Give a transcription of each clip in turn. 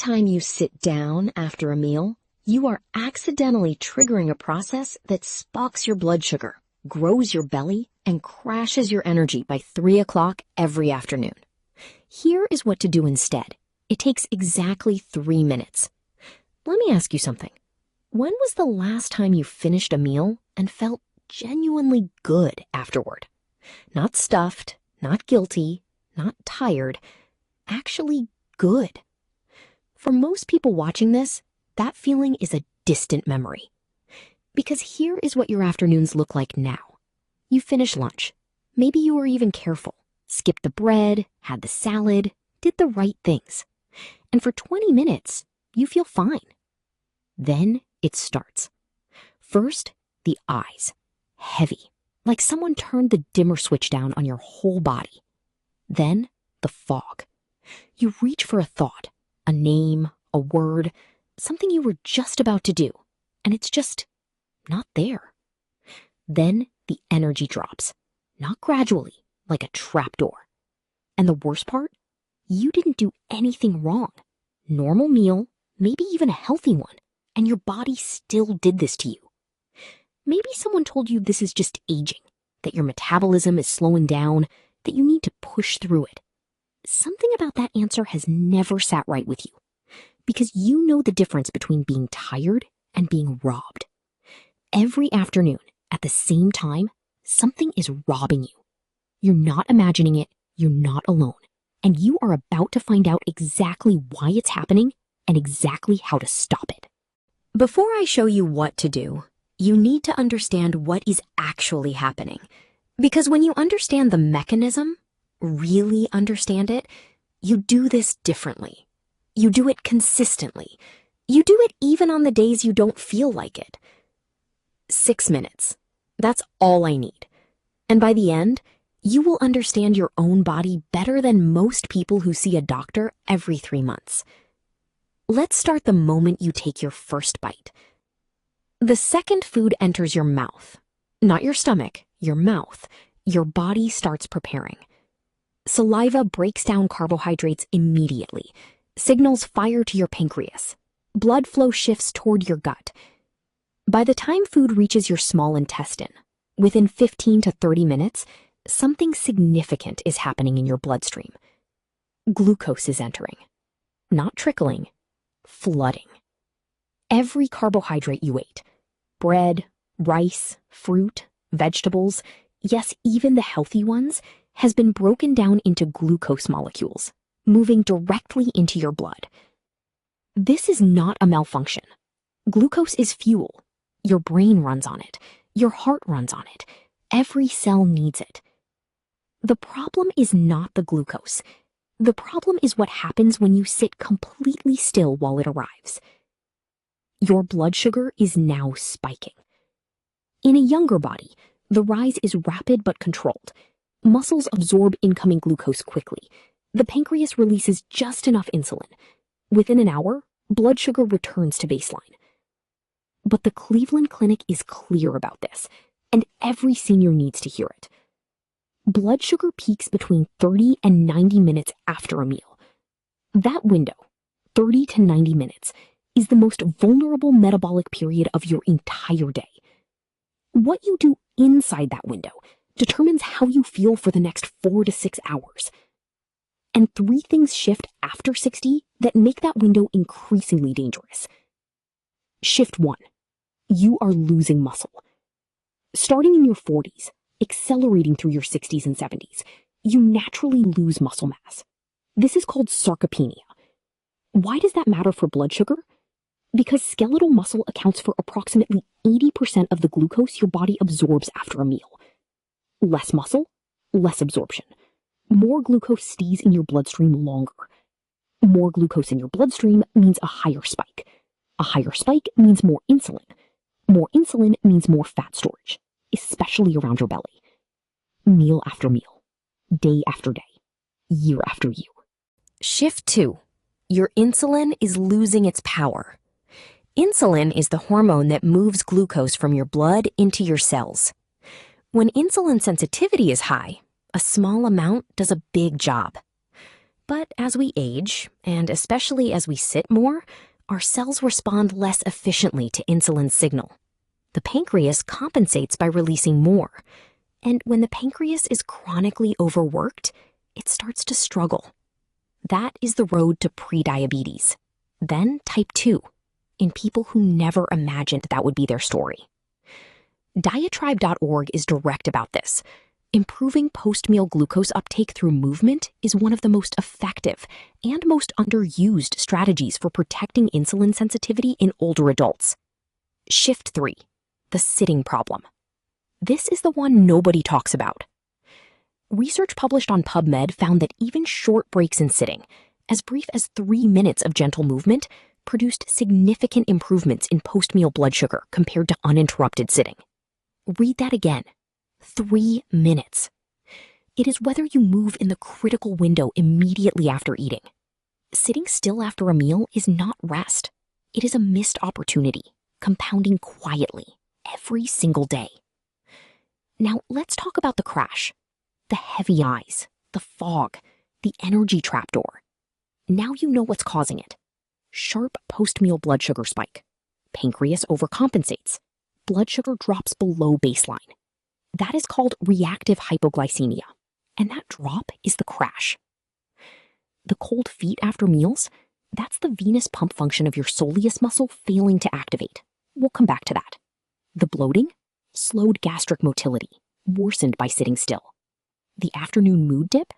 time you sit down after a meal, you are accidentally triggering a process that spikes your blood sugar, grows your belly, and crashes your energy by 3 o'clock every afternoon. Here is what to do instead. It takes exactly 3 minutes. Let me ask you something. When was the last time you finished a meal and felt genuinely good afterward? Not stuffed, not guilty, not tired, actually good. For most people watching this, that feeling is a distant memory. Because here is what your afternoons look like now. You finish lunch. Maybe you were even careful. Skipped the bread, had the salad, did the right things. And for 20 minutes, you feel fine. Then it starts. First, the eyes. Heavy, like someone turned the dimmer switch down on your whole body. Then, the fog. You reach for a thought, a name, a word, something you were just about to do, and it's just not there. Then the energy drops, not gradually, like a trapdoor. And the worst part? You didn't do anything wrong. Normal meal, maybe even a healthy one, and your body still did this to you. Maybe someone told you this is just aging, that your metabolism is slowing down, that you need to push through it. Something about that answer has never sat right with you, because you know the difference between being tired and being robbed. Every afternoon, at the same time, something is robbing you. You're not imagining it, you're not alone, and you are about to find out exactly why it's happening and exactly how to stop it. Before I show you what to do, you need to understand what is actually happening. Because when you understand the mechanism, really understand it, you do this differently. You do it consistently. You do it even on the days you don't feel like it. 6 minutes. That's all I need. And by the end, you will understand your own body better than most people who see a doctor every 3 months. Let's start the moment you take your first bite. The second food enters your mouth, not your stomach, your mouth, your body starts preparing. Saliva breaks down carbohydrates immediately, signals fire to your pancreas. Blood flow shifts toward your gut. By the time food reaches your small intestine, within 15 to 30 minutes, something significant is happening in your bloodstream. Glucose is entering. Not trickling, flooding. Every carbohydrate you ate, bread, rice, fruit, vegetables, yes, even the healthy ones, has been broken down into glucose molecules, moving directly into your blood. This is not a malfunction. Glucose is fuel. Your brain runs on it. Your heart runs on it. Every cell needs it. The problem is not the glucose. The problem is what happens when you sit completely still while it arrives. Your blood sugar is now spiking. In a younger body, the rise is rapid but controlled. Muscles absorb incoming glucose quickly. The pancreas releases just enough insulin. Within an hour, blood sugar returns to baseline. But the Cleveland Clinic is clear about this, and every senior needs to hear it. Blood sugar peaks between 30 and 90 minutes after a meal. That window, 30 to 90 minutes, is the most vulnerable metabolic period of your entire day. What you do inside that window determines how you feel for the next 4 to 6 hours. And 3 things shift after 60 that make that window increasingly dangerous. Shift 1. You are losing muscle. Starting in your 40s, accelerating through your 60s and 70s, you naturally lose muscle mass. This is called sarcopenia. Why does that matter for blood sugar? Because skeletal muscle accounts for approximately 80% of the glucose your body absorbs after a meal. Less muscle, less absorption. More glucose stays in your bloodstream longer. More glucose in your bloodstream means a higher spike. A higher spike means more insulin. More insulin means more fat storage, especially around your belly. Meal after meal, day after day, year after year. Shift 2. Your insulin is losing its power. Insulin is the hormone that moves glucose from your blood into your cells. When insulin sensitivity is high, a small amount does a big job. But as we age, and especially as we sit more, our cells respond less efficiently to insulin's signal. The pancreas compensates by releasing more. And when the pancreas is chronically overworked, it starts to struggle. That is the road to prediabetes, then type 2, in people who never imagined that would be their story. Diatribe.org is direct about this. Improving post-meal glucose uptake through movement is one of the most effective and most underused strategies for protecting insulin sensitivity in older adults. Shift 3, the sitting problem. This is the one nobody talks about. Research published on PubMed found that even short breaks in sitting, as brief as 3 minutes of gentle movement, produced significant improvements in post-meal blood sugar compared to uninterrupted sitting. Read that again. 3 minutes. It is whether you move in the critical window immediately after eating. Sitting still after a meal is not rest. It is a missed opportunity, compounding quietly every single day. Now let's talk about the crash. The heavy eyes, the fog, the energy trapdoor. Now you know what's causing it. Sharp post-meal blood sugar spike. Pancreas overcompensates. Blood sugar drops below baseline. That is called reactive hypoglycemia, and that drop is the crash. The cold feet after meals, that's the venous pump function of your soleus muscle failing to activate. We'll come back to that. The bloating, slowed gastric motility, worsened by sitting still. The afternoon mood dip,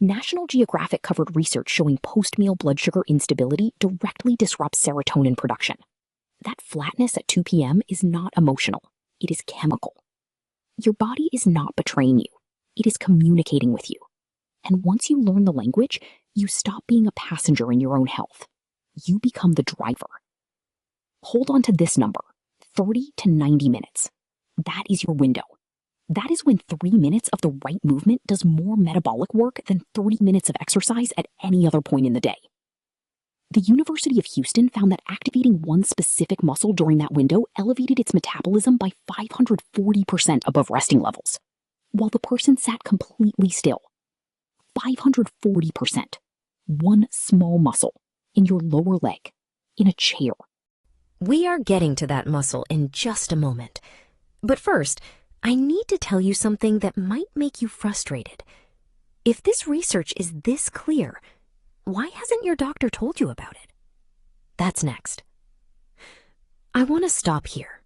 National Geographic covered research showing post-meal blood sugar instability directly disrupts serotonin production. That flatness at 2 p.m. is not emotional, it is chemical. Your body is not betraying you. It is communicating with you. And once you learn the language, you stop being a passenger in your own health. You become the driver. Hold on to this number, 30 to 90 minutes. That is your window. That is when 3 minutes of the right movement does more metabolic work than 30 minutes of exercise at any other point in the day. The University of Houston found that activating one specific muscle during that window elevated its metabolism by 540% above resting levels, while the person sat completely still. 540%. One small muscle in your lower leg, in a chair. We are getting to that muscle in just a moment. But first, I need to tell you something that might make you frustrated. If this research is this clear, why hasn't your doctor told you about it? That's next. I want to stop here.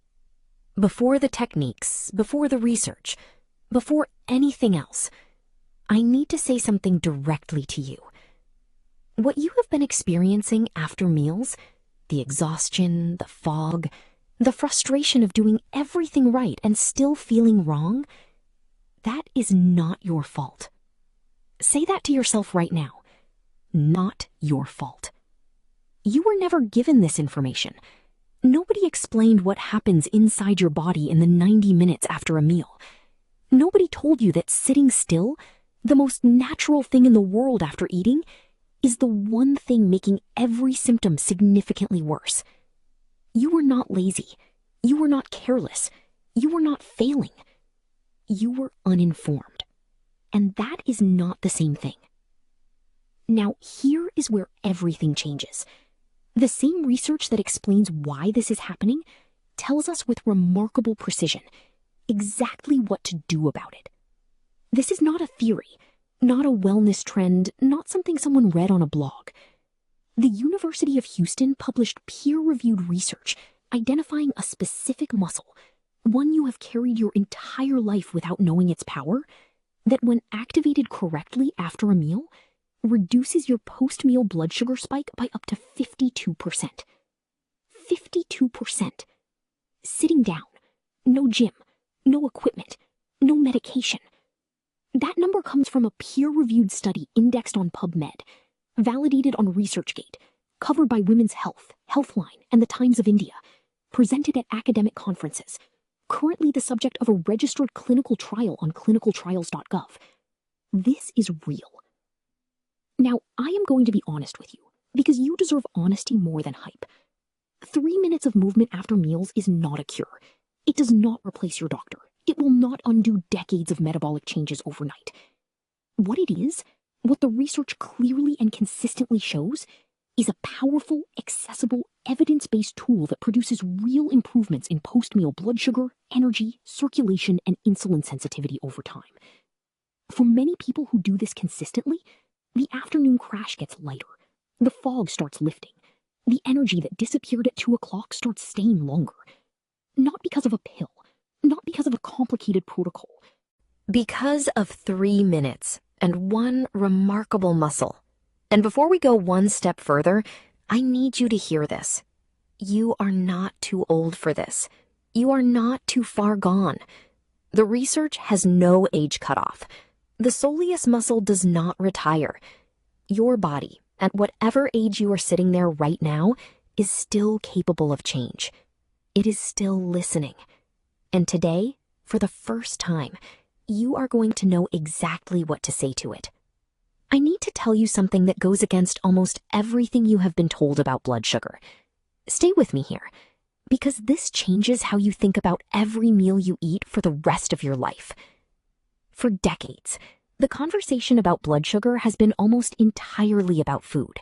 Before the techniques, before the research, before anything else, I need to say something directly to you. What you have been experiencing after meals, the exhaustion, the fog, the frustration of doing everything right and still feeling wrong, that is not your fault. Say that to yourself right now. Not your fault. You were never given this information. Nobody explained what happens inside your body in the 90 minutes after a meal. Nobody told you that sitting still, the most natural thing in the world after eating, is the one thing making every symptom significantly worse. You were not lazy. You were not careless. You were not failing. You were uninformed. And that is not the same thing. Now, here is where everything changes. The same research that explains why this is happening tells us with remarkable precision exactly what to do about it. This is not a theory, not a wellness trend, not something someone read on a blog. The University of Houston published peer-reviewed research identifying a specific muscle, one you have carried your entire life without knowing its power, that when activated correctly after a meal, reduces your post-meal blood sugar spike by up to 52%. 52%. Sitting down, no gym, no equipment, no medication. That number comes from a peer-reviewed study indexed on PubMed, validated on ResearchGate, covered by Women's Health, Healthline, and the Times of India, presented at academic conferences, currently the subject of a registered clinical trial on clinicaltrials.gov. This is real. Now, I am going to be honest with you, because you deserve honesty more than hype. 3 minutes of movement after meals is not a cure. It does not replace your doctor. It will not undo decades of metabolic changes overnight. What it is What the research clearly and consistently shows is a powerful, accessible, evidence-based tool that produces real improvements in post-meal blood sugar, energy, circulation, and insulin sensitivity over time. For many people who do this consistently, the afternoon crash gets lighter, the fog starts lifting, the energy that disappeared at 2 o'clock starts staying longer. Not because of a pill, not because of a complicated protocol. Because of 3 minutes and one remarkable muscle. And before we go one step further, I need you to hear this. You are not too old for this. You are not too far gone. The research has no age cutoff. The soleus muscle does not retire. Your body, at whatever age you are sitting there right now, is still capable of change. It is still listening. And today, for the first time, you are going to know exactly what to say to it. I need to tell you something that goes against almost everything you have been told about blood sugar. Stay with me here, because this changes how you think about every meal you eat for the rest of your life. For decades, the conversation about blood sugar has been almost entirely about food.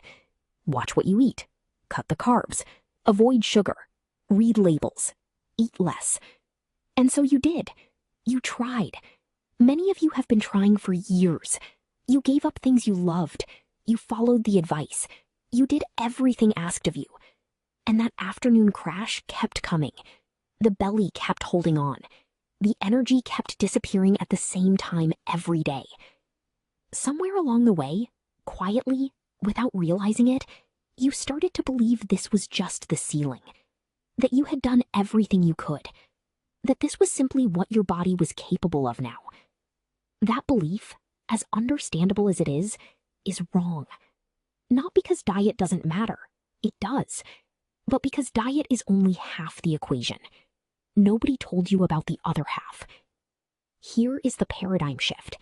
Watch what you eat, cut the carbs, avoid sugar, read labels, eat less. And so you did. You tried. Many of you have been trying for years. You gave up things you loved. You followed the advice. You did everything asked of you. And that afternoon crash kept coming. The belly kept holding on. The energy kept disappearing at the same time every day. Somewhere along the way, quietly, without realizing it, you started to believe this was just the ceiling. That you had done everything you could. That this was simply what your body was capable of now. That belief, as understandable as it is wrong. Not because diet doesn't matter. It does. But because diet is only half the equation. Nobody told you about the other half. Here is the paradigm shift.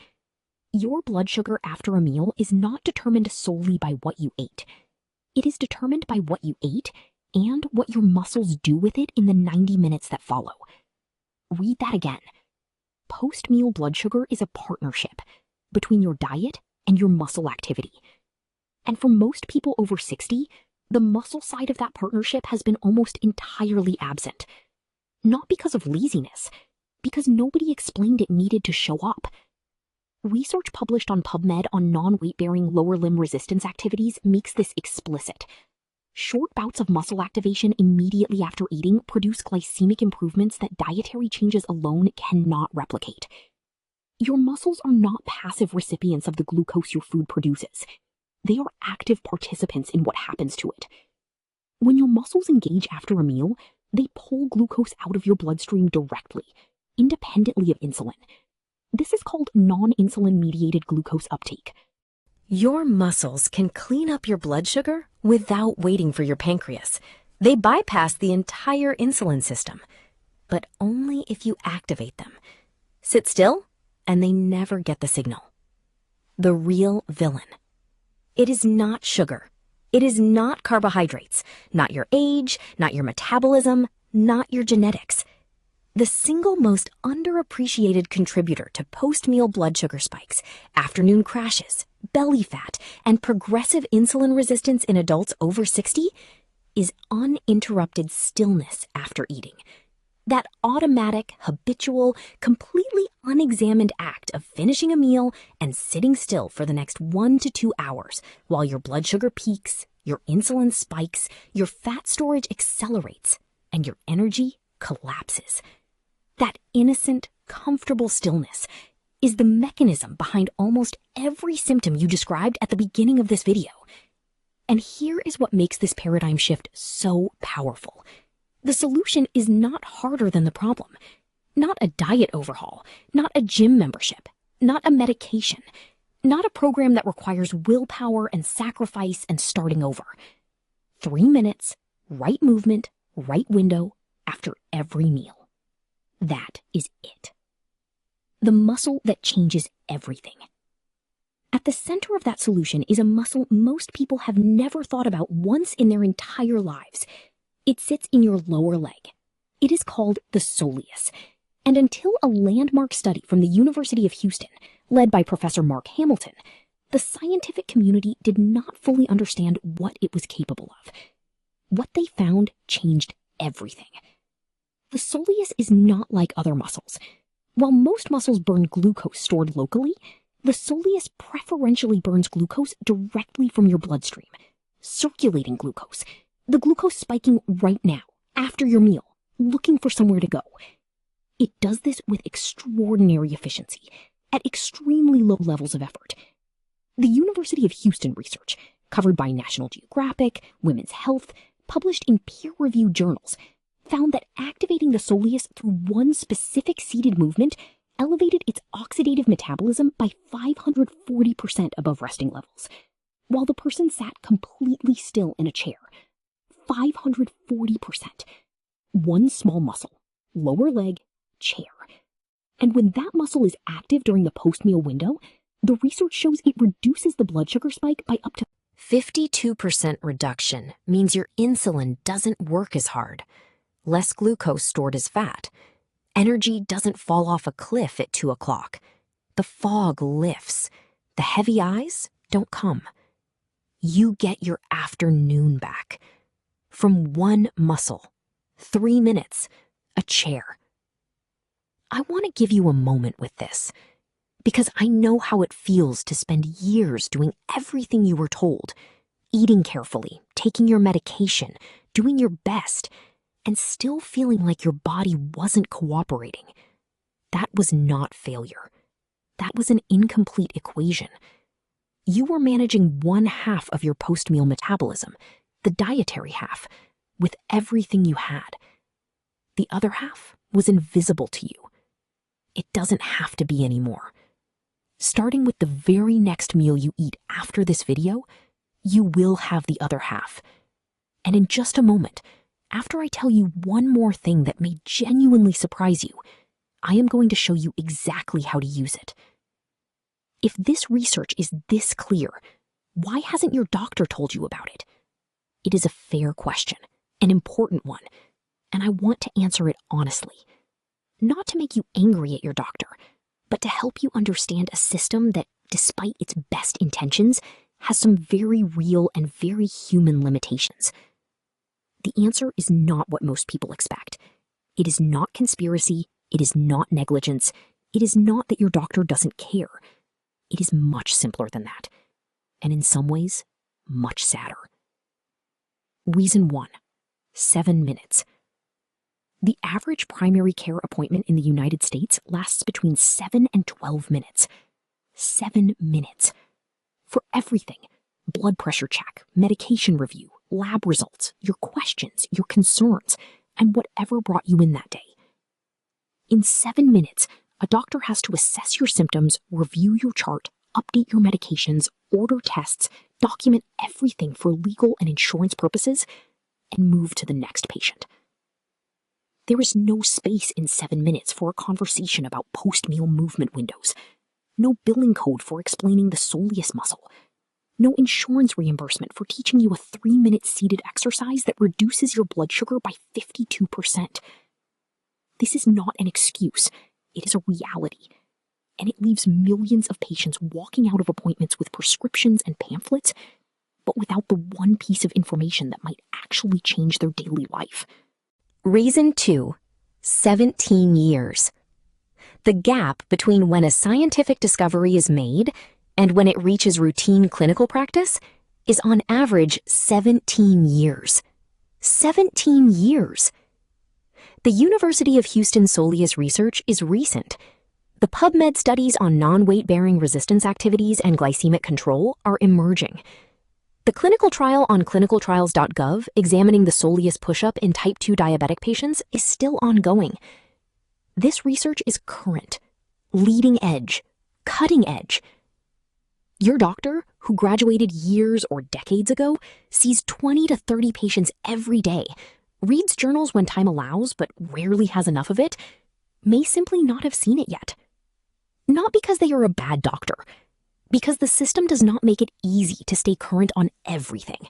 Your blood sugar after a meal is not determined solely by what you ate. It is determined by what you ate and what your muscles do with it in the 90 minutes that follow. Read that again. Post-meal blood sugar is a partnership between your diet and your muscle activity. And for most people over 60, the muscle side of that partnership has been almost entirely absent. Not because of laziness, because nobody explained it needed to show up. Research published on PubMed on non-weight-bearing lower limb resistance activities makes this explicit. Short bouts of muscle activation immediately after eating produce glycemic improvements that dietary changes alone cannot replicate. Your muscles are not passive recipients of the glucose your food produces. They are active participants in what happens to it. When your muscles engage after a meal, they pull glucose out of your bloodstream directly, independently of insulin. This is called non-insulin-mediated glucose uptake. Your muscles can clean up your blood sugar without waiting for your pancreas. They bypass the entire insulin system, but only if you activate them. Sit still, and they never get the signal. The real villain. It is not sugar. It is not carbohydrates, not your age, not your metabolism, not your genetics. The single most underappreciated contributor to post-meal blood sugar spikes, afternoon crashes, belly fat, and progressive insulin resistance in adults over 60 is uninterrupted stillness after eating. That automatic, habitual, completely unexamined act of finishing a meal and sitting still for the next 1 to 2 hours while your blood sugar peaks, your insulin spikes, your fat storage accelerates, and your energy collapses. That innocent, comfortable stillness is the mechanism behind almost every symptom you described at the beginning of this video. And here is what makes this paradigm shift so powerful. The solution is not harder than the problem. Not a diet overhaul, not a gym membership, not a medication, not a program that requires willpower and sacrifice and starting over. 3 minutes, right movement, right window, after every meal. That is it. The muscle that changes everything. At the center of that solution is a muscle most people have never thought about once in their entire lives. It sits in your lower leg. It is called the soleus. And until a landmark study from the University of Houston, led by Professor Mark Hamilton, the scientific community did not fully understand what it was capable of. What they found changed everything. The soleus is not like other muscles. While most muscles burn glucose stored locally, the soleus preferentially burns glucose directly from your bloodstream, circulating glucose, the glucose spiking right now, after your meal, looking for somewhere to go. It does this with extraordinary efficiency, at extremely low levels of effort. The University of Houston research, covered by National Geographic, Women's Health, published in peer-reviewed journals, found that activating the soleus through one specific seated movement elevated its oxidative metabolism by 540% above resting levels, while the person sat completely still in a chair. 540%. One small muscle, lower leg, chair. And when that muscle is active during the post-meal window, the research shows it reduces the blood sugar spike by up to 52% reduction means your insulin doesn't work as hard. Less glucose stored as fat. Energy doesn't fall off a cliff at 2 o'clock. The fog lifts. The heavy eyes don't come. You get your afternoon back. From one muscle. 3 minutes. A chair. I want to give you a moment with this, because I know how it feels to spend years doing everything you were told, eating carefully, taking your medication, doing your best, and still feeling like your body wasn't cooperating. That was not failure. That was an incomplete equation. You were managing one half of your post-meal metabolism, the dietary half, with everything you had. The other half was invisible to you. It doesn't have to be anymore. Starting with the very next meal you eat after this video, you will have the other half. And in just a moment, after I tell you one more thing that may genuinely surprise you, I am going to show you exactly how to use it. If this research is this clear, why hasn't your doctor told you about it? It is a fair question, an important one, and I want to answer it honestly. Not to make you angry at your doctor, but to help you understand a system that, despite its best intentions, has some very real and very human limitations. The answer is not what most people expect. It is not conspiracy. It is not negligence. It is not that your doctor doesn't care. It is much simpler than that, and in some ways, much sadder. Reason 1, 7 minutes. The average primary care appointment in the United States lasts between 7 and 12 minutes. 7 minutes. For everything. Blood pressure check, medication review, lab results, your questions, your concerns, and whatever brought you in that day. In 7 minutes, a doctor has to assess your symptoms, review your chart, update your medications, order tests, document everything for legal and insurance purposes, and move to the next patient. There is no space in 7 minutes for a conversation about post-meal movement windows, no billing code for explaining the soleus muscle, no insurance reimbursement for teaching you a 3-minute seated exercise that reduces your blood sugar by 52%. This is not an excuse, it is a reality, and it leaves millions of patients walking out of appointments with prescriptions and pamphlets, but without the one piece of information that might actually change their daily life. Reason 2, 17 years. The gap between when a scientific discovery is made and when it reaches routine clinical practice is on average 17 years. 17 years! The University of Houston soleus research is recent. The PubMed studies on non-weight-bearing resistance activities and glycemic control are emerging. The clinical trial on clinicaltrials.gov examining the soleus push-up in type 2 diabetic patients is still ongoing. This research is current, leading edge, cutting edge. Your doctor, who graduated years or decades ago, sees 20 to 30 patients every day, reads journals when time allows but rarely has enough of it, may simply not have seen it yet. Not because they are a bad doctor, because the system does not make it easy to stay current on everything.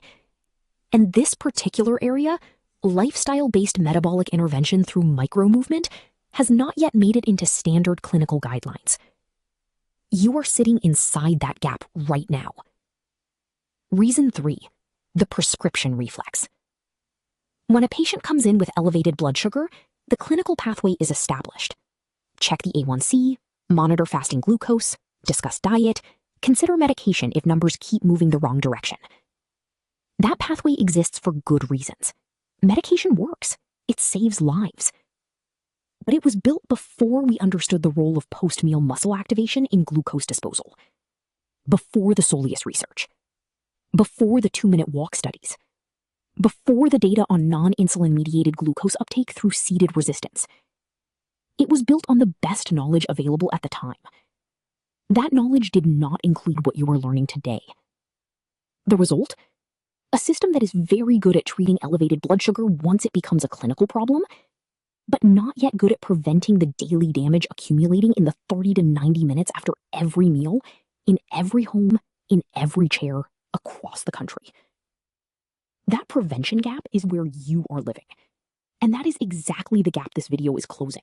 And this particular area, lifestyle-based metabolic intervention through micromovement, has not yet made it into standard clinical guidelines. You are sitting inside that gap right now. Reason 3, the prescription reflex. When a patient comes in with elevated blood sugar, the clinical pathway is established. Check the A1C, monitor fasting glucose, discuss diet, consider medication if numbers keep moving the wrong direction. That pathway exists for good reasons. Medication works. It saves lives. But it was built before we understood the role of post-meal muscle activation in glucose disposal. Before the Soleus research. Before the 2-minute walk studies. Before the data on non-insulin-mediated glucose uptake through seated resistance. It was built on the best knowledge available at the time. That knowledge did not include what you are learning today. The result? A system that is very good at treating elevated blood sugar once it becomes a clinical problem, but not yet good at preventing the daily damage accumulating in the 30 to 90 minutes after every meal, in every home, in every chair, across the country. That prevention gap is where you are living, and that is exactly the gap this video is closing.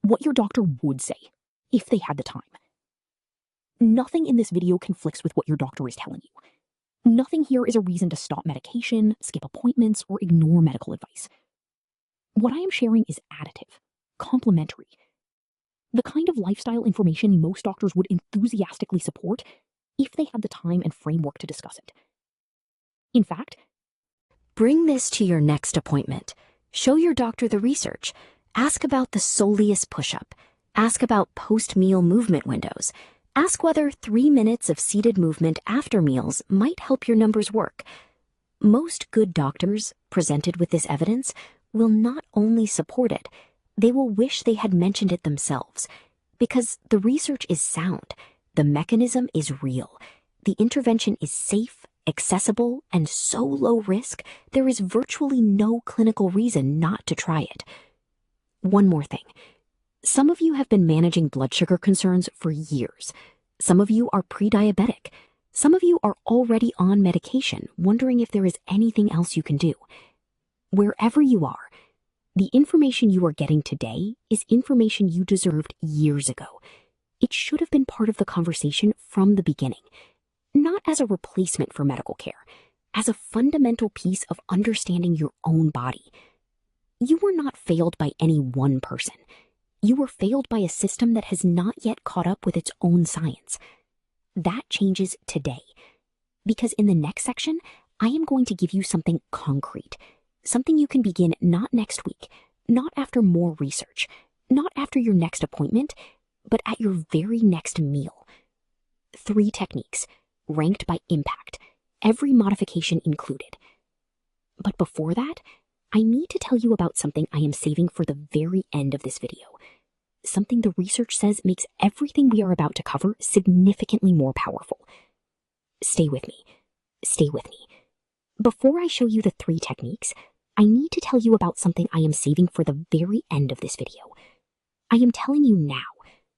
What your doctor would say, if they had the time. Nothing in this video conflicts with what your doctor is telling you. Nothing here is a reason to stop medication, skip appointments, or ignore medical advice. What I am sharing is additive, complementary. The kind of lifestyle information most doctors would enthusiastically support if they had the time and framework to discuss it. In fact, Bring this to your next appointment. Show your doctor the research. Ask about the Soleus push-up. Ask about post-meal movement windows. Ask whether 3 minutes of seated movement after meals might help your numbers work. Most good doctors, presented with this evidence, will not only support it, they will wish they had mentioned it themselves. Because the research is sound, the mechanism is real, the intervention is safe, accessible, and so low risk, there is virtually no clinical reason not to try it. One more thing. Some of you have been managing blood sugar concerns for years. Some of you are pre-diabetic. Some of you are already on medication, wondering if there is anything else you can do. Wherever you are, the information you are getting today is information you deserved years ago. It should have been part of the conversation from the beginning, not as a replacement for medical care, as a fundamental piece of understanding your own body. You were not failed by any one person. You were failed by a system that has not yet caught up with its own science. That changes today. Because in the next section, I am going to give you something concrete, something you can begin not next week, not after more research, not after your next appointment, but at your very next meal. 3 techniques, ranked by impact, every modification included. But before that, I need to tell you about something I am saving for the very end of this video. Something the research says makes everything we are about to cover significantly more powerful. Stay with me. Stay with me. Before I show you the 3 techniques, I need to tell you about something I am saving for the very end of this video. I am telling you now,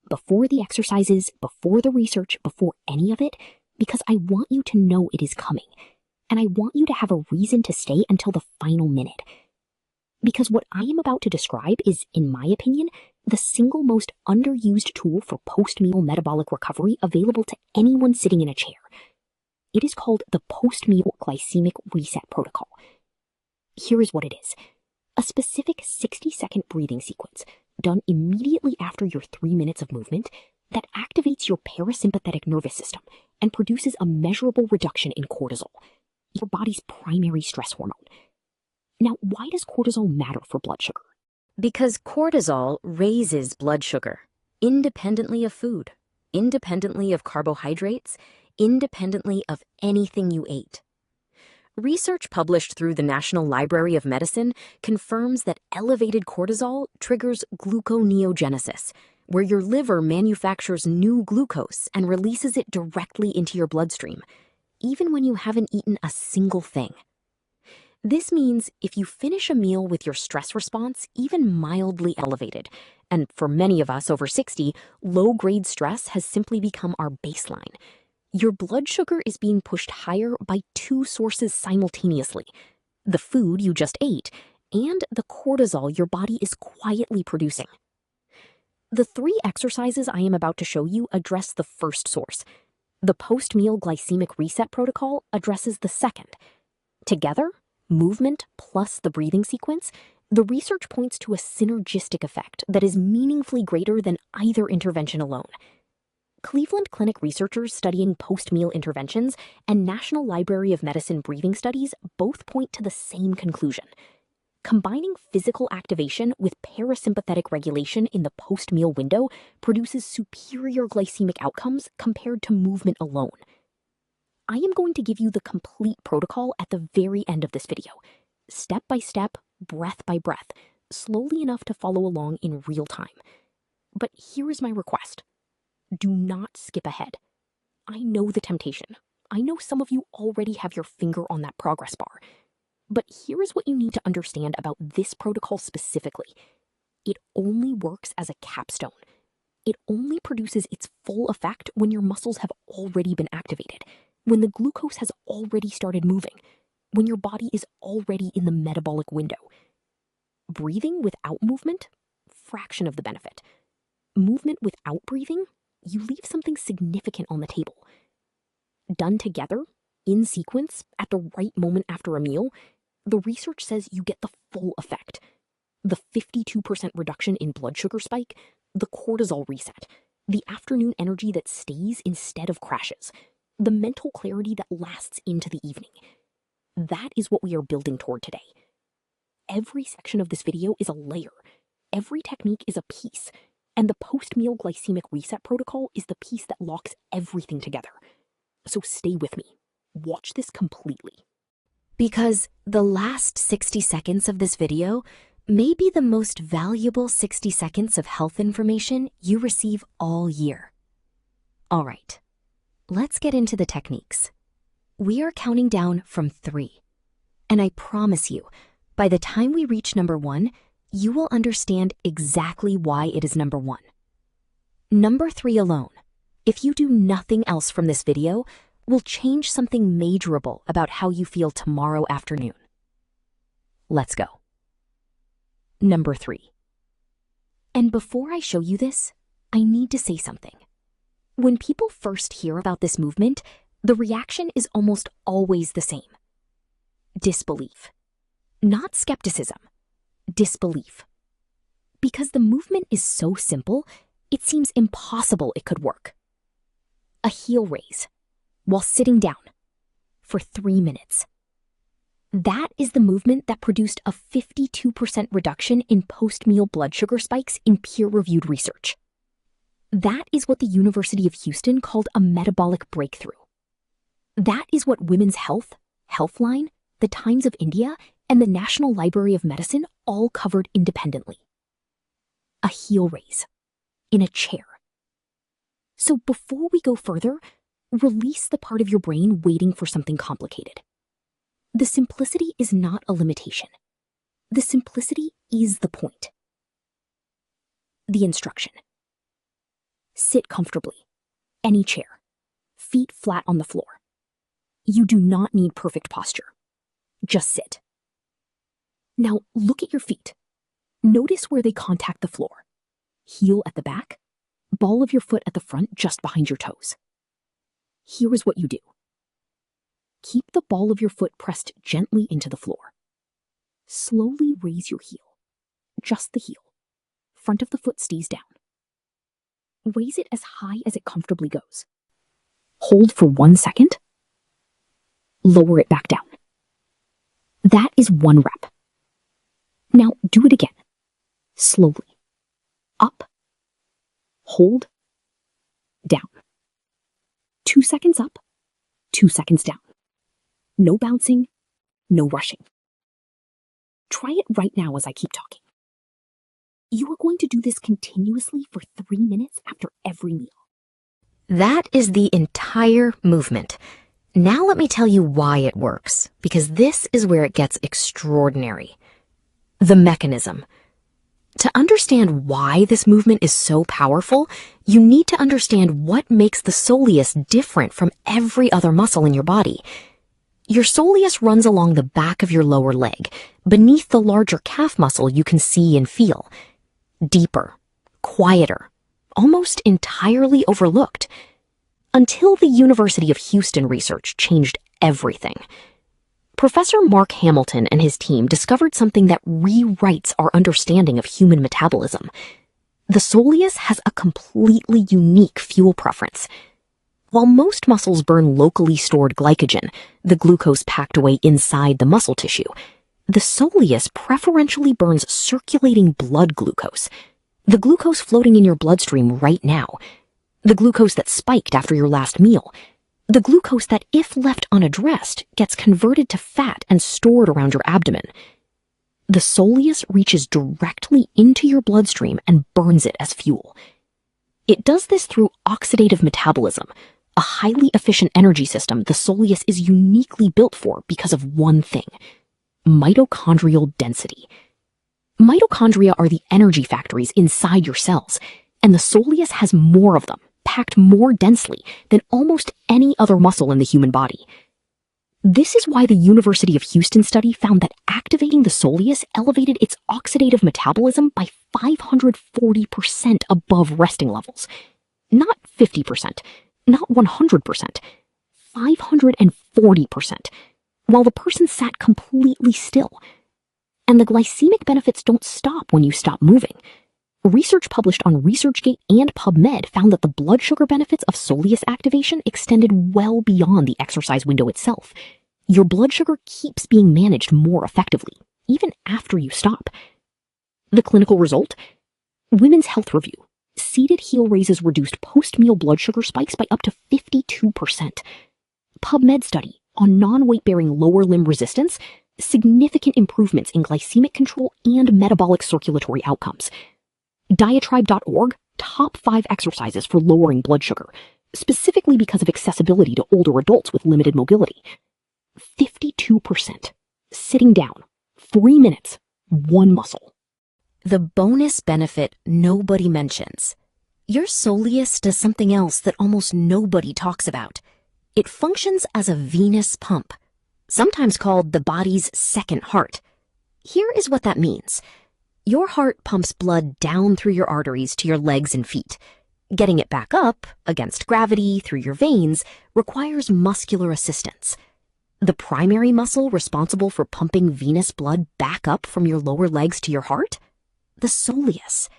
before the exercises, before the research, before any of it, because I want you to know it is coming, and I want you to have a reason to stay until the final minute. Because what I am about to describe is, in my opinion, the single most underused tool for post-meal metabolic recovery available to anyone sitting in a chair. It is called the post-meal glycemic reset protocol. Here is what it is. A specific 60-second breathing sequence done immediately after your 3 minutes of movement that activates your parasympathetic nervous system and produces a measurable reduction in cortisol, your body's primary stress hormone. Now, why does cortisol matter for blood sugar? Because cortisol raises blood sugar, independently of food, independently of carbohydrates, independently of anything you ate. Research published through the National Library of Medicine confirms that elevated cortisol triggers gluconeogenesis, where your liver manufactures new glucose and releases it directly into your bloodstream, even when you haven't eaten a single thing. This means if you finish a meal with your stress response even mildly elevated, and for many of us over 60, low-grade stress has simply become our baseline, your blood sugar is being pushed higher by 2 sources simultaneously: the food you just ate and the cortisol your body is quietly producing. The 3 exercises I am about to show you address the first source. The post-meal glycemic reset protocol addresses the second. Together, movement plus the breathing sequence, the research points to a synergistic effect that is meaningfully greater than either intervention alone. Cleveland Clinic researchers studying post-meal interventions and National Library of Medicine breathing studies both point to the same conclusion. Combining physical activation with parasympathetic regulation in the post-meal window produces superior glycemic outcomes compared to movement alone. I am going to give you the complete protocol at the very end of this video, step by step, breath by breath, slowly enough to follow along in real time. But here is my request. Do not skip ahead. I know the temptation. I know some of you already have your finger on that progress bar. But here is what you need to understand about this protocol specifically. It only works as a capstone. It only produces its full effect when your muscles have already been activated, when the glucose has already started moving, when your body is already in the metabolic window. Breathing without movement, fraction of the benefit. Movement without breathing, you leave something significant on the table. Done together, in sequence, at the right moment after a meal, the research says you get the full effect. The 52% reduction in blood sugar spike, the cortisol reset, the afternoon energy that stays instead of crashes, the mental clarity that lasts into the evening. That is what we are building toward today. Every section of this video is a layer. Every technique is a piece. And the post-meal glycemic reset protocol is the piece that locks everything together. So stay with me. Watch this completely. Because the last 60 seconds of this video may be the most valuable 60 seconds of health information you receive all year. All right, let's get into the techniques. We are counting down from 3. And I promise you, by the time we reach number 1, you will understand exactly why it is number 1. Number 3 alone, if you do nothing else from this video, will change something majorable about how you feel tomorrow afternoon. Let's go. Number 3. And before I show you this, I need to say something. When people first hear about this movement, the reaction is almost always the same. Disbelief. Not skepticism. Disbelief. Because the movement is so simple, it seems impossible it could work. A heel raise while sitting down for 3 minutes. That is the movement that produced a 52% reduction in post-meal blood sugar spikes in peer-reviewed research. That is what the University of Houston called a metabolic breakthrough. That is what Women's Health, Healthline, the Times of India, and the National Library of Medicine all covered independently. A heel raise in a chair. So before we go further, release the part of your brain waiting for something complicated. The simplicity is not a limitation. The simplicity is the point. The instruction. Sit comfortably, any chair, feet flat on the floor. You do not need perfect posture. Just sit. Now look at your feet. Notice where they contact the floor. Heel at the back, ball of your foot at the front just behind your toes. Here is what you do. Keep the ball of your foot pressed gently into the floor. Slowly raise your heel, just the heel. Front of the foot stays down. Raise it as high as it comfortably goes. Hold for 1 second. Lower it back down. That is 1 rep. Now do it again. Slowly. Up. Hold. Down. 2 seconds up. 2 seconds down. No bouncing. No rushing. Try it right now as I keep talking. You are going to do this continuously for 3 minutes after every meal. That is the entire movement. Now let me tell you why it works, because this is where it gets extraordinary. The mechanism. To understand why this movement is so powerful, you need to understand what makes the soleus different from every other muscle in your body. Your soleus runs along the back of your lower leg, beneath the larger calf muscle you can see and feel. Deeper, quieter, almost entirely overlooked, until the University of Houston research changed everything. Professor Mark Hamilton and his team discovered something that rewrites our understanding of human metabolism. The soleus has a completely unique fuel preference. While most muscles burn locally stored glycogen, the glucose packed away inside the muscle tissue, the soleus preferentially burns circulating blood glucose, the glucose floating in your bloodstream right now, the glucose that spiked after your last meal, the glucose that, if left unaddressed, gets converted to fat and stored around your abdomen. The soleus reaches directly into your bloodstream and burns it as fuel. It does this through oxidative metabolism, a highly efficient energy system the soleus is uniquely built for because of one thing: mitochondrial density. Mitochondria are the energy factories inside your cells, and the soleus has more of them, packed more densely than almost any other muscle in the human body. This is why the University of Houston study found that activating the soleus elevated its oxidative metabolism by 540% above resting levels. Not 50%, not 100%, 540%, while the person sat completely still. And the glycemic benefits don't stop when you stop moving. Research published on ResearchGate and PubMed found that the blood sugar benefits of soleus activation extended well beyond the exercise window itself. Your blood sugar keeps being managed more effectively, even after you stop. The clinical result? Women's Health Review. Seated heel raises reduced post-meal blood sugar spikes by up to 52%. PubMed study on non-weight-bearing lower limb resistance, significant improvements in glycemic control and metabolic circulatory outcomes. Diatribe.org, top 5 exercises for lowering blood sugar, specifically because of accessibility to older adults with limited mobility. 52%. Sitting down. 3 minutes. 1 muscle. The bonus benefit nobody mentions. Your soleus does something else that almost nobody talks about. It functions as a venous pump, sometimes called the body's second heart. Here is what that means. Your heart pumps blood down through your arteries to your legs and feet. Getting it back up, against gravity, through your veins, requires muscular assistance. The primary muscle responsible for pumping venous blood back up from your lower legs to your heart? The soleus.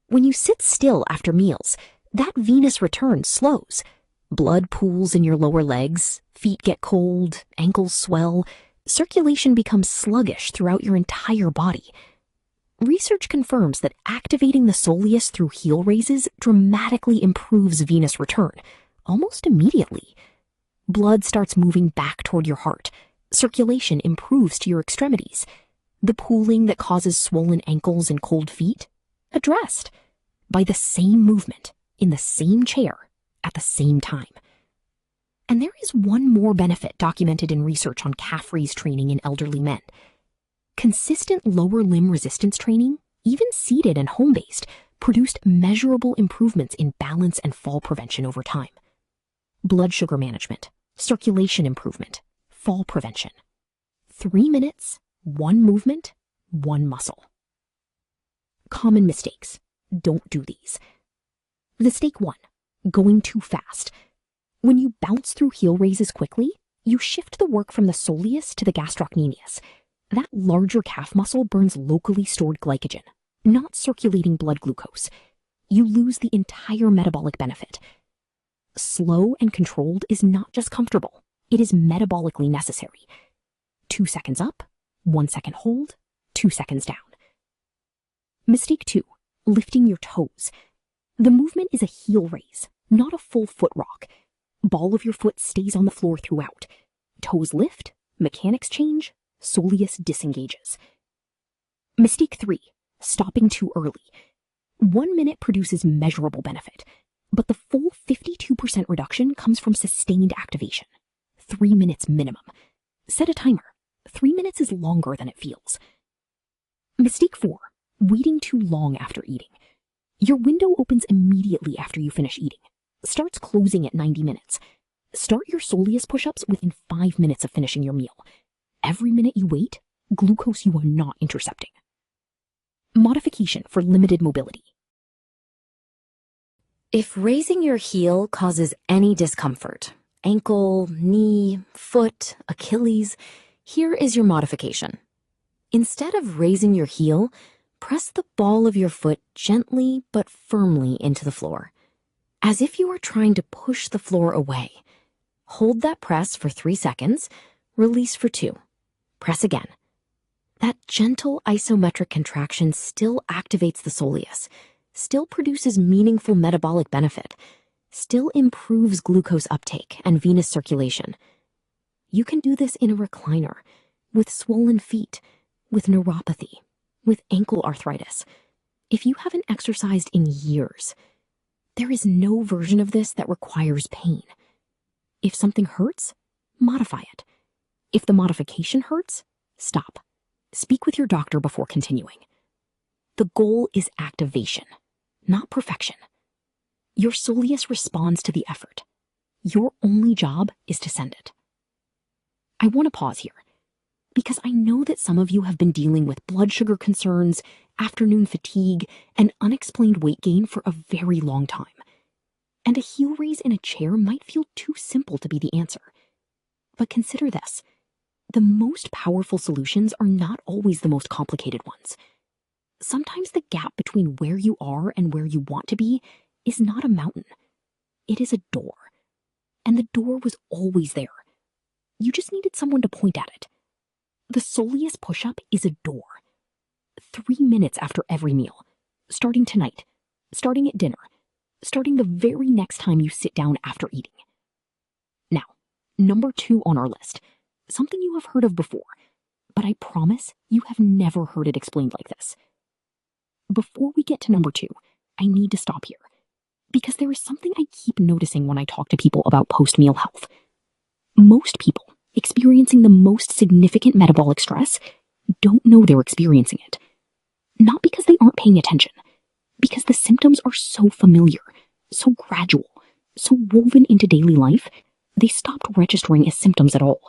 When you sit still after meals, that venous return slows. Blood pools in your lower legs, feet get cold, ankles swell, circulation becomes sluggish throughout your entire body. Research confirms that activating the soleus through heel raises dramatically improves venous return, almost immediately. Blood starts moving back toward your heart. Circulation improves to your extremities. The pooling that causes swollen ankles and cold feet? Addressed. By the same movement, in the same chair, at the same time. And there is one more benefit documented in research on calf raise training in elderly men. Consistent lower limb resistance training, even seated and home-based, produced measurable improvements in balance and fall prevention over time. Blood sugar management, circulation improvement, fall prevention. 3 minutes, 1 movement, 1 muscle. Common mistakes. Don't do these. Mistake 1. Going too fast. When you bounce through heel raises quickly, you shift the work from the soleus to the gastrocnemius. That larger calf muscle burns locally stored glycogen, not circulating blood glucose. You lose the entire metabolic benefit. Slow and controlled is not just comfortable, it is metabolically necessary. 2 seconds up, 1 second hold, 2 seconds down. Mistake 2, lifting your toes. The movement is a heel raise, not a full foot rock. Ball of your foot stays on the floor throughout. Toes lift, mechanics change, soleus disengages. Mistake 3, stopping too early. 1 minute produces measurable benefit, but the full 52% reduction comes from sustained activation. 3 minutes minimum. Set a timer. 3 minutes is longer than it feels. Mistake 4, waiting too long after eating. Your window opens immediately after you finish eating. Starts closing at 90 minutes. Start your soleus push-ups within 5 minutes of finishing your meal. Every minute you wait, glucose you are not intercepting. Modification for limited mobility. If raising your heel causes any discomfort, ankle, knee, foot, Achilles, here is your modification. Instead of raising your heel, press the ball of your foot gently but firmly into the floor, as if you are trying to push the floor away. Hold that press for 3 seconds, release for 2. Press again. That gentle isometric contraction still activates the soleus, still produces meaningful metabolic benefit, still improves glucose uptake and venous circulation. You can do this in a recliner, with swollen feet, with neuropathy, with ankle arthritis. If you haven't exercised in years, there is no version of this that requires pain. If something hurts, modify it. If the modification hurts, stop. Speak with your doctor before continuing. The goal is activation, not perfection. Your soleus responds to the effort. Your only job is to send it. I want to pause here, because I know that some of you have been dealing with blood sugar concerns, afternoon fatigue, and unexplained weight gain for a very long time. And a heel raise in a chair might feel too simple to be the answer. But consider this. The most powerful solutions are not always the most complicated ones. Sometimes the gap between where you are and where you want to be is not a mountain. It is a door. And the door was always there. You just needed someone to point at it. The soleus push-up is a door. 3 minutes after every meal. Starting tonight. Starting at dinner. Starting the very next time you sit down after eating. Now, number 2 on our list. Something you have heard of before, but I promise you have never heard it explained like this. Before we get to number 2, I need to stop here, because there is something I keep noticing when I talk to people about post-meal health. Most people experiencing the most significant metabolic stress don't know they're experiencing it. Not because they aren't paying attention, because the symptoms are so familiar, so gradual, so woven into daily life, they stopped registering as symptoms at all.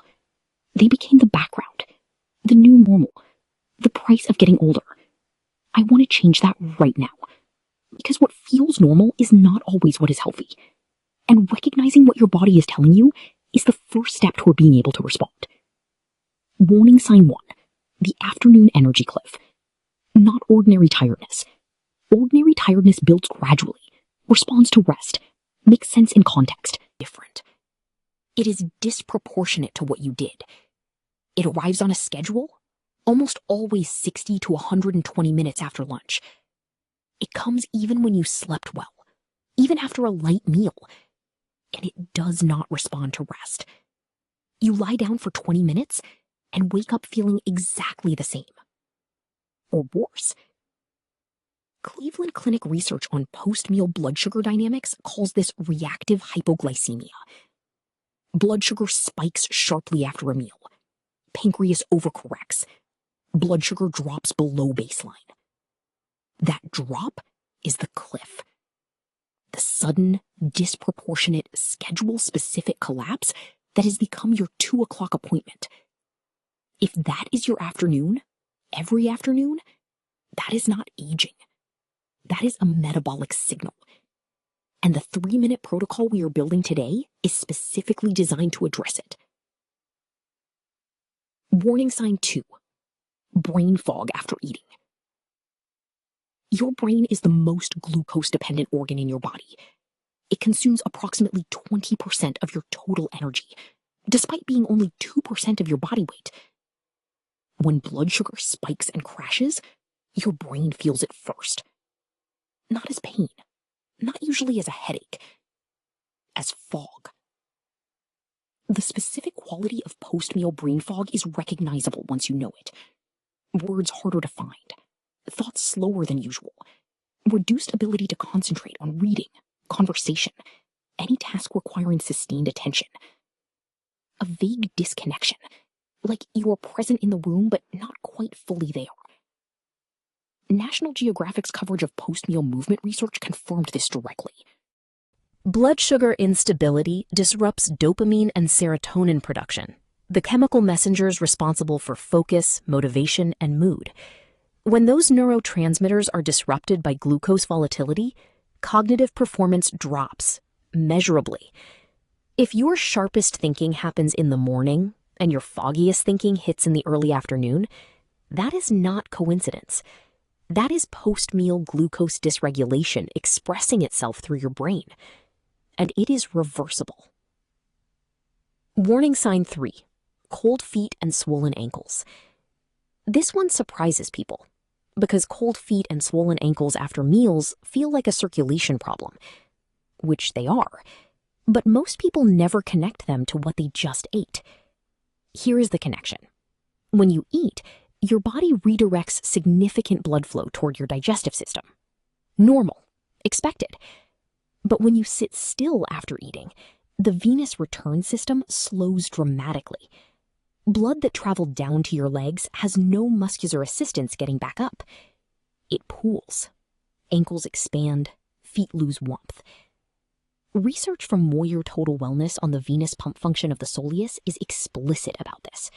They became the background, the new normal, the price of getting older. I want to change that right now, because what feels normal is not always what is healthy. And recognizing what your body is telling you is the first step toward being able to respond. Warning sign 1, the afternoon energy cliff. Not ordinary tiredness. Ordinary tiredness builds gradually, responds to rest, makes sense in context, different. It is disproportionate to what you did. It arrives on a schedule, almost always 60 to 120 minutes after lunch. It comes even when you slept well, even after a light meal, and it does not respond to rest. You lie down for 20 minutes and wake up feeling exactly the same. Or worse. Cleveland Clinic research on post-meal blood sugar dynamics calls this reactive hypoglycemia. Blood sugar spikes sharply after a meal. Pancreas overcorrects. Blood sugar drops below baseline. That drop is the cliff. The sudden, disproportionate, schedule-specific collapse that has become your 2 o'clock appointment. If that is your afternoon, every afternoon, that is not aging. That is a metabolic signal. And the 3-minute protocol we are building today is specifically designed to address it. Warning sign 2, brain fog after eating. Your brain is the most glucose-dependent organ in your body. It consumes approximately 20% of your total energy, despite being only 2% of your body weight. When blood sugar spikes and crashes, your brain feels it first. Not as pain, not usually as a headache, as fog. The specific quality of post-meal brain fog is recognizable once you know it. Words harder to find, thoughts slower than usual, reduced ability to concentrate on reading, conversation, any task requiring sustained attention. A vague disconnection, like you are present in the room but not quite fully there. National Geographic's coverage of post-meal movement research confirmed this directly. Blood sugar instability disrupts dopamine and serotonin production, the chemical messengers responsible for focus, motivation, and mood. When those neurotransmitters are disrupted by glucose volatility, cognitive performance drops measurably. If your sharpest thinking happens in the morning and your foggiest thinking hits in the early afternoon, that is not coincidence. That is post-meal glucose dysregulation expressing itself through your brain, and it is reversible. Warning sign 3, cold feet and swollen ankles. This one surprises people because cold feet and swollen ankles after meals feel like a circulation problem, which they are, but most people never connect them to what they just ate. Here is the connection. When you eat, your body redirects significant blood flow toward your digestive system. Normal, expected. But when you sit still after eating, the venous return system slows dramatically. Blood that traveled down to your legs has no muscular assistance getting back up. It pools. Ankles expand, feet lose warmth. Research from Moyer Total Wellness on the venous pump function of the soleus is explicit about this.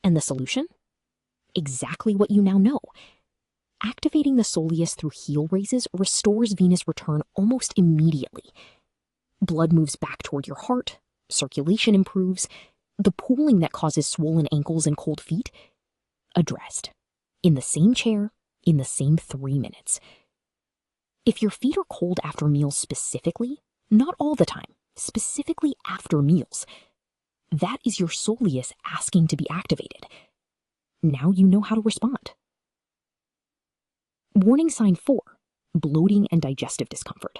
And the solution? Exactly what you now know. Activating the soleus through heel raises restores venous return almost immediately. Blood moves back toward your heart, circulation improves, the pooling that causes swollen ankles and cold feet, addressed. In the same chair, in the same 3 minutes. If your feet are cold after meals specifically, not all the time, specifically after meals, that is your soleus asking to be activated. Now you know how to respond. Warning sign 4, bloating and digestive discomfort.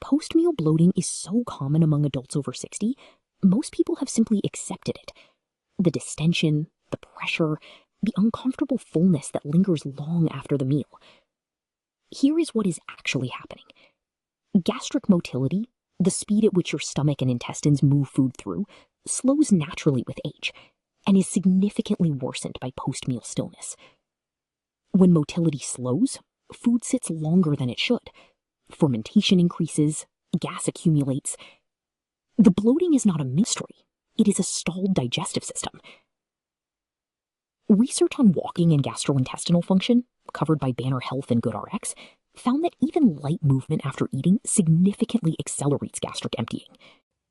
Post-meal bloating is so common among adults over 60, most people have simply accepted it. The distension, the pressure, the uncomfortable fullness that lingers long after the meal. Here is what is actually happening. Gastric motility, the speed at which your stomach and intestines move food through, slows naturally with age and is significantly worsened by post-meal stillness. When motility slows, food sits longer than it should. Fermentation increases, gas accumulates. The bloating is not a mystery. It is a stalled digestive system. Research on walking and gastrointestinal function, covered by Banner Health and GoodRx, found that even light movement after eating significantly accelerates gastric emptying.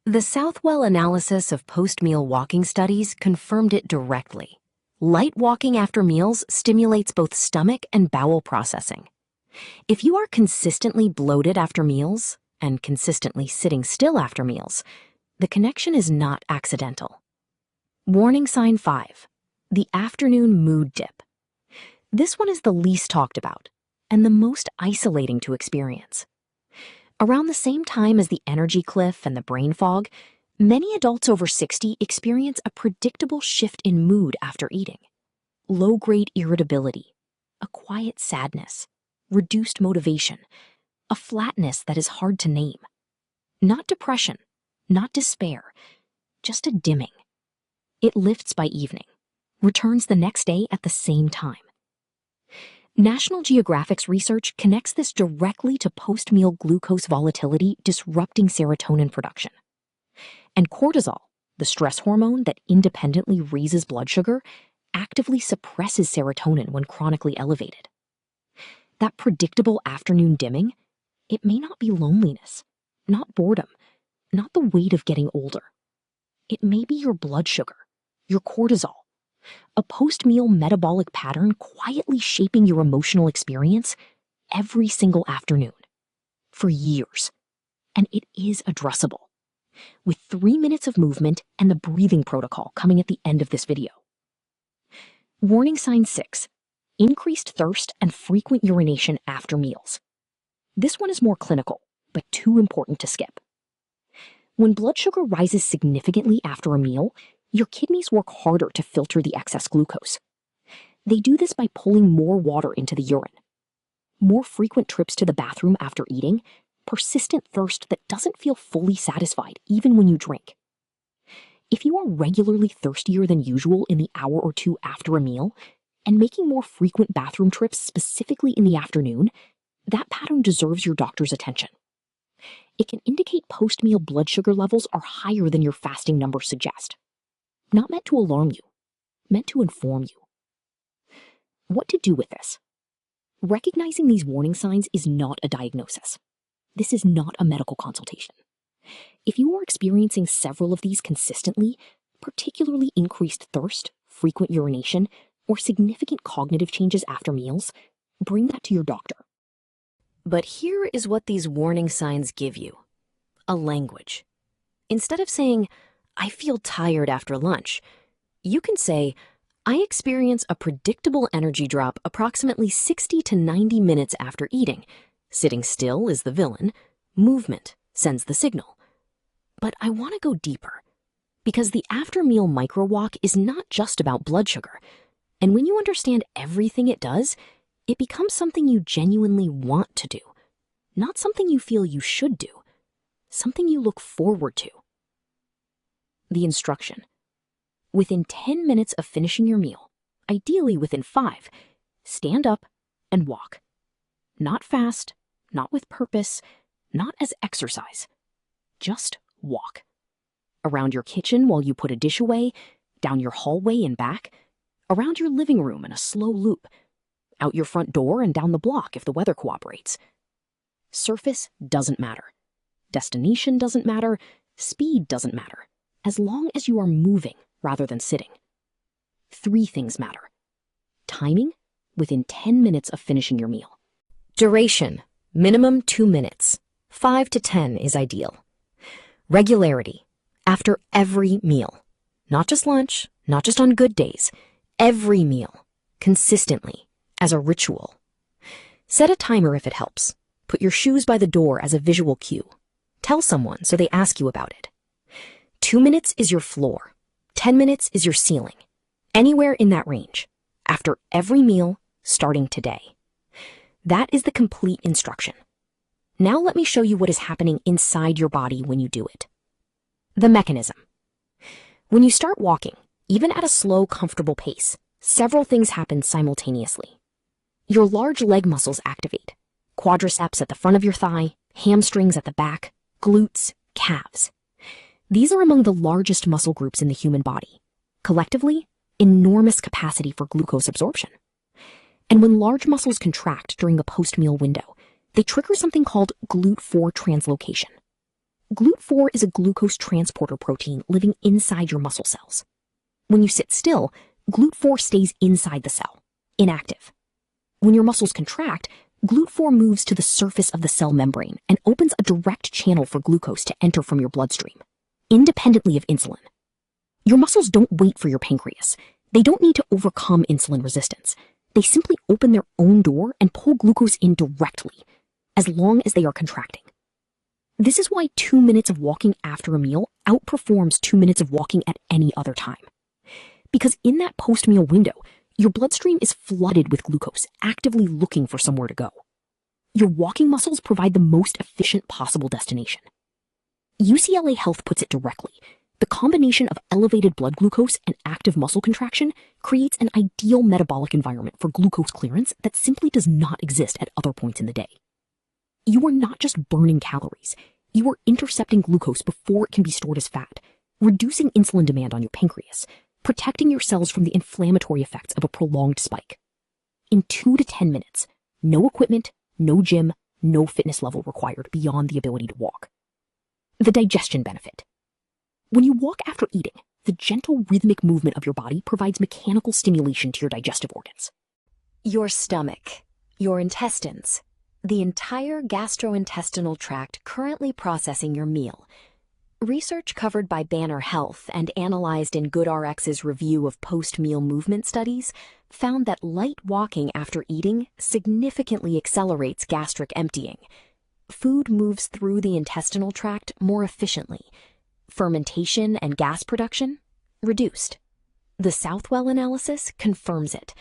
The Southwell analysis of post-meal walking studies confirmed it directly. Light walking after meals stimulates both stomach and bowel processing. If you are consistently bloated after meals and consistently sitting still after meals, the connection is not accidental. Warning sign 5, the afternoon mood dip. This one is the least talked about and the most isolating to experience. Around the same time as the energy cliff and the brain fog, many adults over 60 experience a predictable shift in mood after eating. Low-grade irritability, a quiet sadness, reduced motivation, a flatness that is hard to name. Not depression, not despair, just a dimming. It lifts by evening, returns the next day at the same time. National Geographic's research connects this directly to post-meal glucose volatility disrupting serotonin production. And cortisol, the stress hormone that independently raises blood sugar, actively suppresses serotonin when chronically elevated. That predictable afternoon dimming, it may not be loneliness, not boredom, not the weight of getting older. It may be your blood sugar, your cortisol, a post-meal metabolic pattern quietly shaping your emotional experience every single afternoon, for years. And it is addressable, with 3 minutes of movement and the breathing protocol coming at the end of this video. Warning sign 6, increased thirst and frequent urination after meals. This one is more clinical, but too important to skip. When blood sugar rises significantly after a meal, your kidneys work harder to filter the excess glucose. They do this by pulling more water into the urine. More frequent trips to the bathroom after eating, persistent thirst that doesn't feel fully satisfied even when you drink. If you are regularly thirstier than usual in the hour or two after a meal, and making more frequent bathroom trips specifically in the afternoon, that pattern deserves your doctor's attention. It can indicate post-meal blood sugar levels are higher than your fasting numbers suggest. Not meant to alarm you, meant to inform you. What to do with this? Recognizing these warning signs is not a diagnosis. This is not a medical consultation. If you are experiencing several of these consistently, particularly increased thirst, frequent urination, or significant cognitive changes after meals, bring that to your doctor. But here is what these warning signs give you: a language. Instead of saying, "I feel tired after lunch," you can say, "I experience a predictable energy drop approximately 60 to 90 minutes after eating. Sitting still is the villain. Movement sends the signal." But I want to go deeper, because the after-meal micro-walk is not just about blood sugar. And when you understand everything it does, it becomes something you genuinely want to do, not something you feel you should do, something you look forward to. The instruction: within 10 minutes of finishing your meal, ideally within 5, stand up and walk. Not fast, not with purpose, not as exercise. Just walk. Around your kitchen while you put a dish away, down your hallway and back, around your living room in a slow loop, out your front door and down the block if the weather cooperates. Surface doesn't matter. Destination doesn't matter. Speed doesn't matter, as long as you are moving rather than sitting. 3 things matter: timing, within 10 minutes of finishing your meal. Duration, minimum 2 minutes. 5 to 10 is ideal. Regularity, after every meal. Not just lunch, not just on good days. Every meal, consistently, as a ritual. Set a timer if it helps. Put your shoes by the door as a visual cue. Tell someone so they ask you about it. 2 minutes is your floor. 10 minutes is your ceiling. Anywhere in that range. After every meal, starting today. That is the complete instruction. Now let me show you what is happening inside your body when you do it. The mechanism. When you start walking, even at a slow, comfortable pace, several things happen simultaneously. Your large leg muscles activate. Quadriceps at the front of your thigh, hamstrings at the back, glutes, calves. These are among the largest muscle groups in the human body. Collectively, enormous capacity for glucose absorption. And when large muscles contract during a post-meal window, they trigger something called GLUT4 translocation. GLUT4 is a glucose transporter protein living inside your muscle cells. When you sit still, GLUT4 stays inside the cell, inactive. When your muscles contract, GLUT4 moves to the surface of the cell membrane and opens a direct channel for glucose to enter from your bloodstream, independently of insulin. Your muscles don't wait for your pancreas. They don't need to overcome insulin resistance. They simply open their own door and pull glucose in directly, as long as they are contracting. This is why 2 minutes of walking after a meal outperforms 2 minutes of walking at any other time. Because in that post-meal window, your bloodstream is flooded with glucose, actively looking for somewhere to go. Your walking muscles provide the most efficient possible destination. UCLA Health puts it directly: the combination of elevated blood glucose and active muscle contraction creates an ideal metabolic environment for glucose clearance that simply does not exist at other points in the day. You are not just burning calories, you are intercepting glucose before it can be stored as fat, reducing insulin demand on your pancreas, protecting your cells from the inflammatory effects of a prolonged spike. In 2 to 10 minutes, no equipment, no gym, no fitness level required beyond the ability to walk. The digestion benefit. When you walk after eating, the gentle rhythmic movement of your body provides mechanical stimulation to your digestive organs. Your stomach, your intestines, the entire gastrointestinal tract currently processing your meal. Research covered by Banner Health and analyzed in GoodRx's review of post-meal movement studies found that light walking after eating significantly accelerates gastric emptying. Food moves through the intestinal tract more efficiently. Fermentation and gas production reduced. The Southwell analysis confirms it.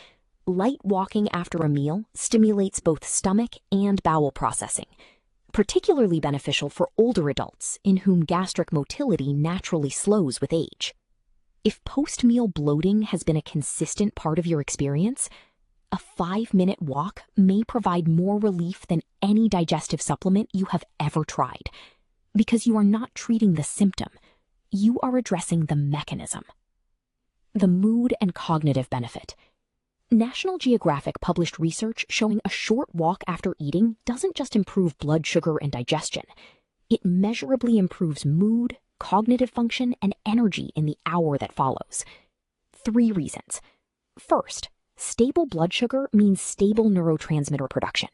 Light walking after a meal stimulates both stomach and bowel processing, particularly beneficial for older adults in whom gastric motility naturally slows with age. If post-meal bloating has been a consistent part of your experience, a 5-minute walk may provide more relief than any digestive supplement you have ever tried, because you are not treating the symptom, you are addressing the mechanism. The mood and cognitive benefit. National Geographic published research showing a short walk after eating doesn't just improve blood sugar and digestion. It measurably improves mood, cognitive function, and energy in the hour that follows. 3 reasons. First, stable blood sugar means stable neurotransmitter production.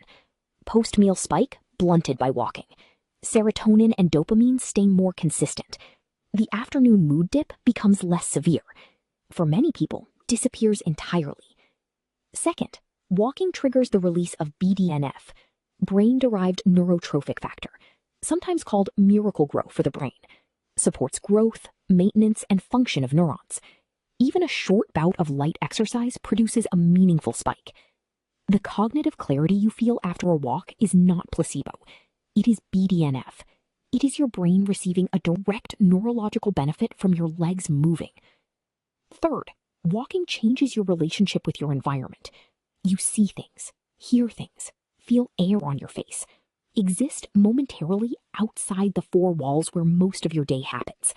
Post-meal spike blunted by walking. Serotonin and dopamine stay more consistent. The afternoon mood dip becomes less severe. For many people, disappears entirely. Second, walking triggers the release of BDNF, brain-derived neurotrophic factor, sometimes called miracle-grow for the brain. Supports growth, maintenance, and function of neurons. Even a short bout of light exercise produces a meaningful spike. The cognitive clarity you feel after a walk is not placebo. It is BDNF. It is your brain receiving a direct neurological benefit from your legs moving. Third, walking changes your relationship with your environment. You see things, hear things, feel air on your face, exist momentarily outside the 4 walls where most of your day happens.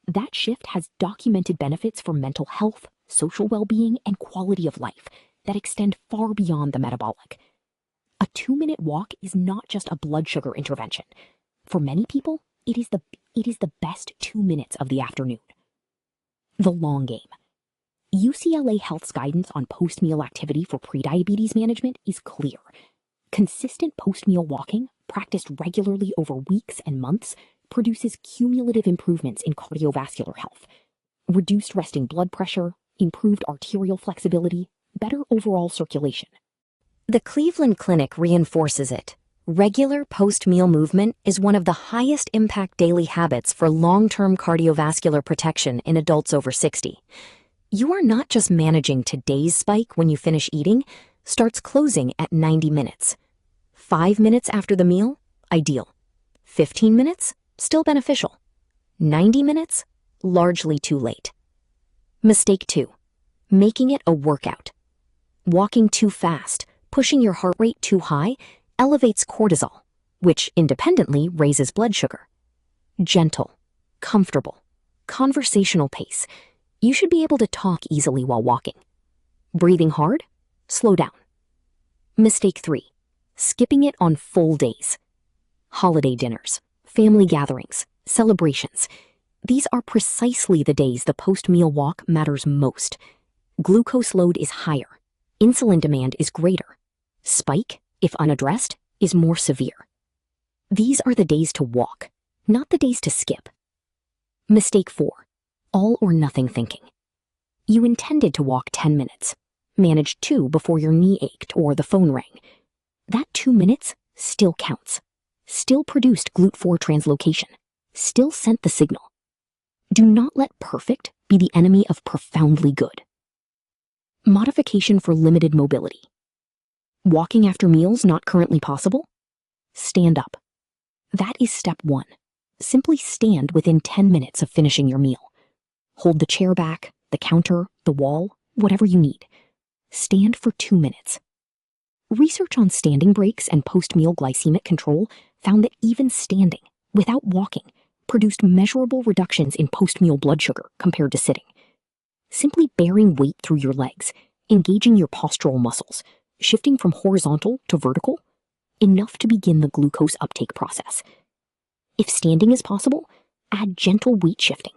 That shift has documented benefits for mental health, social well-being, and quality of life that extend far beyond the metabolic. A 2-minute walk is not just a blood sugar intervention. For many people, it is the best 2 minutes of the afternoon. The long game. UCLA Health's guidance on post-meal activity for prediabetes management is clear. Consistent post-meal walking, practiced regularly over weeks and months, produces cumulative improvements in cardiovascular health. Reduced resting blood pressure, improved arterial flexibility, better overall circulation. The Cleveland Clinic reinforces it. Regular post-meal movement is one of the highest impact daily habits for long-term cardiovascular protection in adults over 60. You are not just managing today's spike when you finish eating, starts closing at 90 minutes. 5 minutes after the meal, ideal. 15 minutes, still beneficial. 90 minutes, largely too late. Mistake 2, making it a workout. Walking too fast, pushing your heart rate too high, elevates cortisol, which independently raises blood sugar. Gentle, comfortable, conversational pace. You should be able to talk easily while walking. Breathing hard? Slow down. Mistake 3, skipping it on full days. Holiday dinners, family gatherings, celebrations. These are precisely the days the post-meal walk matters most. Glucose load is higher. Insulin demand is greater. Spike, if unaddressed, is more severe. These are the days to walk, not the days to skip. Mistake 4, all or nothing thinking. You intended to walk 10 minutes, managed 2 before your knee ached or the phone rang. That 2 minutes still counts, still produced GLUT4 translocation, still sent the signal. Do not let perfect be the enemy of profoundly good. Modification for limited mobility. Walking after meals not currently possible? Stand up. That is step 1. Simply stand within 10 minutes of finishing your meal. Hold the chair back, the counter, the wall, whatever you need. Stand for 2 minutes. Research on standing breaks and post-meal glycemic control found that even standing, without walking, produced measurable reductions in post-meal blood sugar compared to sitting. Simply bearing weight through your legs, engaging your postural muscles, shifting from horizontal to vertical, enough to begin the glucose uptake process. If standing is possible, add gentle weight shifting,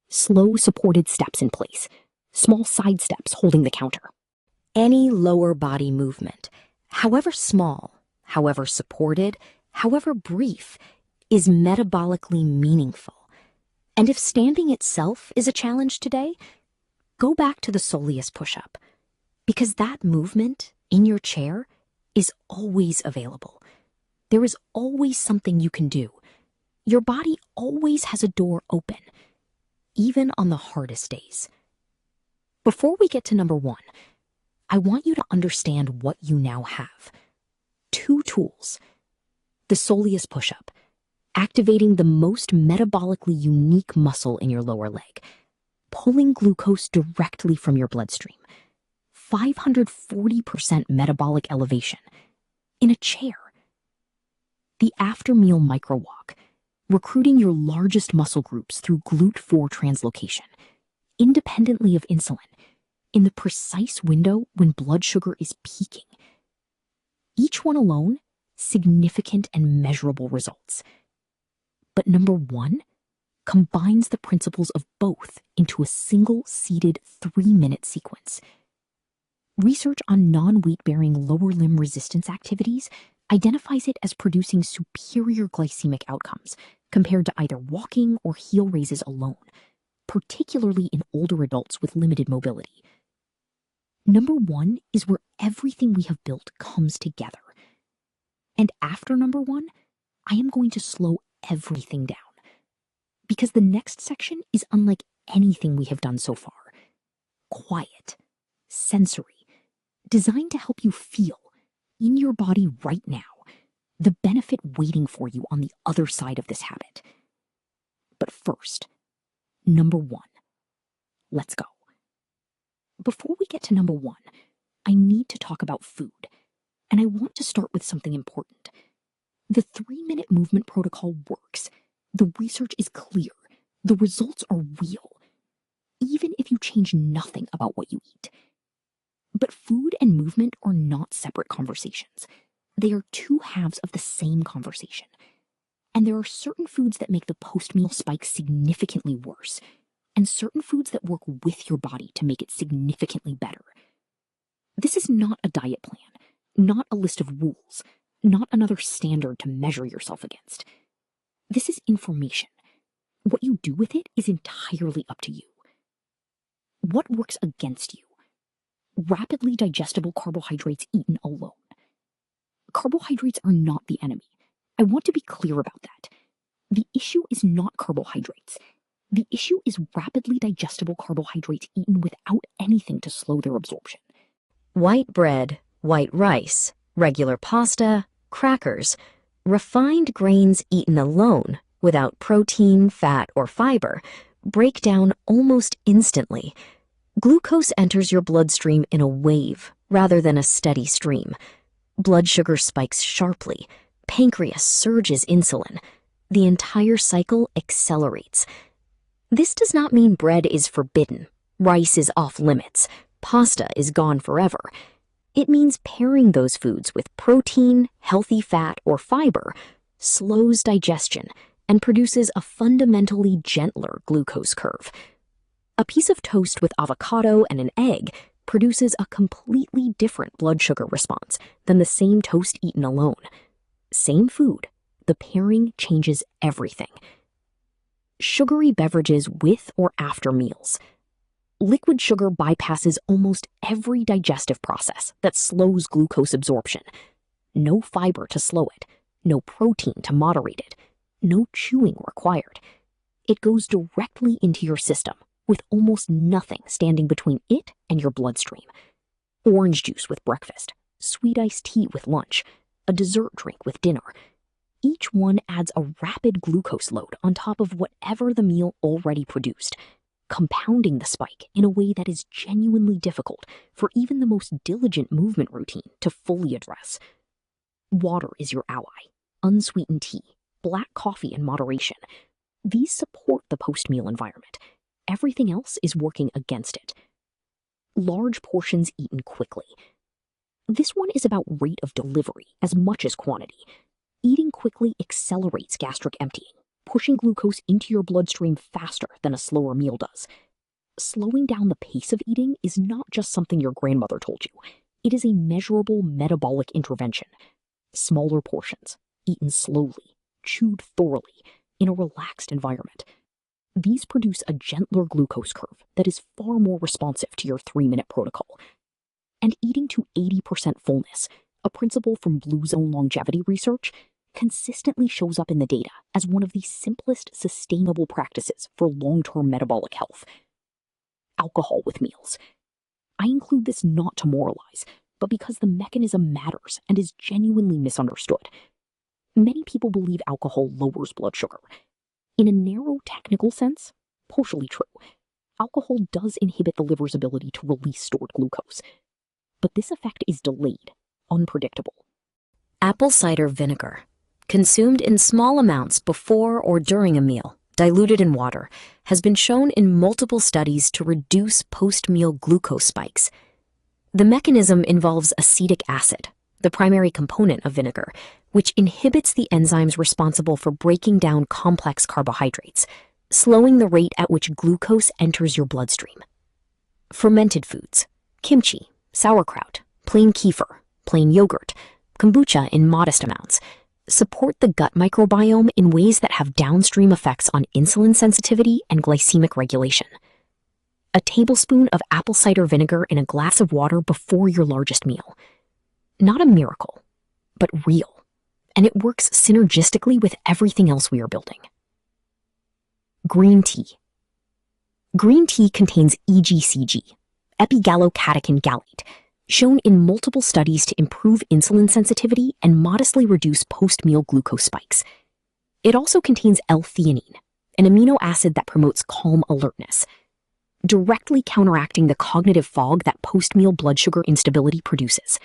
slow supported steps in place, small side steps holding the counter. Any lower body movement, however small, however supported, however brief, is metabolically meaningful. And if standing itself is a challenge today, go back to the soleus push-up, because that movement in your chair is always available. There is always something you can do. Your body always has a door open, even on the hardest days. Before we get to number 1, I want you to understand what you now have. 2 tools. The soleus push-up, activating the most metabolically unique muscle in your lower leg, pulling glucose directly from your bloodstream. 540% metabolic elevation in a chair. The after-meal micro-walk, recruiting your largest muscle groups through GLUT4 translocation, independently of insulin, in the precise window when blood sugar is peaking. Each one alone, significant and measurable results. But number one combines the principles of both into a single seated 3-minute sequence. Research on non-weight-bearing lower limb resistance activities identifies it as producing superior glycemic outcomes compared to either walking or heel raises alone, particularly in older adults with limited mobility. Number one is where everything we have built comes together. And after number one, I am going to slow everything down, because the next section is unlike anything we have done so far. Quiet, sensory, designed to help you feel, in your body right now, the benefit waiting for you on the other side of this habit. But first, number one. Let's go. Before we get to number one, I need to talk about food, and I want to start with something important. The 3-minute movement protocol works. The research is clear. The results are real, even if you change nothing about what you eat. But food and movement are not separate conversations. They are two halves of the same conversation. And there are certain foods that make the post-meal spike significantly worse, and certain foods that work with your body to make it significantly better. This is not a diet plan, not a list of rules, not another standard to measure yourself against. This is information. What you do with it is entirely up to you. What works against you? Rapidly digestible carbohydrates eaten alone. Carbohydrates are not the enemy. I want to be clear about that. The issue is not carbohydrates. The issue is rapidly digestible carbohydrates eaten without anything to slow their absorption. White bread, white rice, regular pasta, crackers, refined grains eaten alone without protein, fat, or fiber break down almost instantly. Glucose enters your bloodstream in a wave rather than a steady stream. Blood sugar spikes sharply. Pancreas surges insulin. The entire cycle accelerates. This does not mean bread is forbidden, rice is off limits, pasta is gone forever. It means pairing those foods with protein, healthy fat, or fiber slows digestion and produces a fundamentally gentler glucose curve. A piece of toast with avocado and an egg produces a completely different blood sugar response than the same toast eaten alone. Same food, the pairing changes everything. Sugary beverages with or after meals. Liquid sugar bypasses almost every digestive process that slows glucose absorption. No fiber to slow it, no protein to moderate it, no chewing required. It goes directly into your system, with almost nothing standing between it and your bloodstream. Orange juice with breakfast, sweet iced tea with lunch, a dessert drink with dinner. Each one adds a rapid glucose load on top of whatever the meal already produced, compounding the spike in a way that is genuinely difficult for even the most diligent movement routine to fully address. Water is your ally, unsweetened tea, black coffee in moderation. These support the post-meal environment. Everything else is working against it. Large portions eaten quickly. This one is about rate of delivery as much as quantity. Eating quickly accelerates gastric emptying, pushing glucose into your bloodstream faster than a slower meal does. Slowing down the pace of eating is not just something your grandmother told you. It is a measurable metabolic intervention. Smaller portions, eaten slowly, chewed thoroughly, in a relaxed environment. These produce a gentler glucose curve that is far more responsive to your 3-minute protocol. And eating to 80% fullness, a principle from Blue Zone longevity research, consistently shows up in the data as one of the simplest sustainable practices for long-term metabolic health. Alcohol with meals. I include this not to moralize, but because the mechanism matters and is genuinely misunderstood. Many people believe alcohol lowers blood sugar. In a narrow technical sense, partially true. Alcohol does inhibit the liver's ability to release stored glucose. But this effect is delayed, unpredictable. Apple cider vinegar. Consumed in small amounts before or during a meal, diluted in water, has been shown in multiple studies to reduce post-meal glucose spikes. The mechanism involves acetic acid, the primary component of vinegar, which inhibits the enzymes responsible for breaking down complex carbohydrates, slowing the rate at which glucose enters your bloodstream. Fermented foods, kimchi, sauerkraut, plain kefir, plain yogurt, kombucha in modest amounts, support the gut microbiome in ways that have downstream effects on insulin sensitivity and glycemic regulation. A tablespoon of apple cider vinegar in a glass of water before your largest meal. Not a miracle, but real, and it works synergistically with everything else we are building. Green tea. Green tea contains EGCG, epigallocatechin gallate, shown in multiple studies to improve insulin sensitivity and modestly reduce post-meal glucose spikes. It also contains L-theanine, an amino acid that promotes calm alertness, directly counteracting the cognitive fog that post-meal blood sugar instability produces.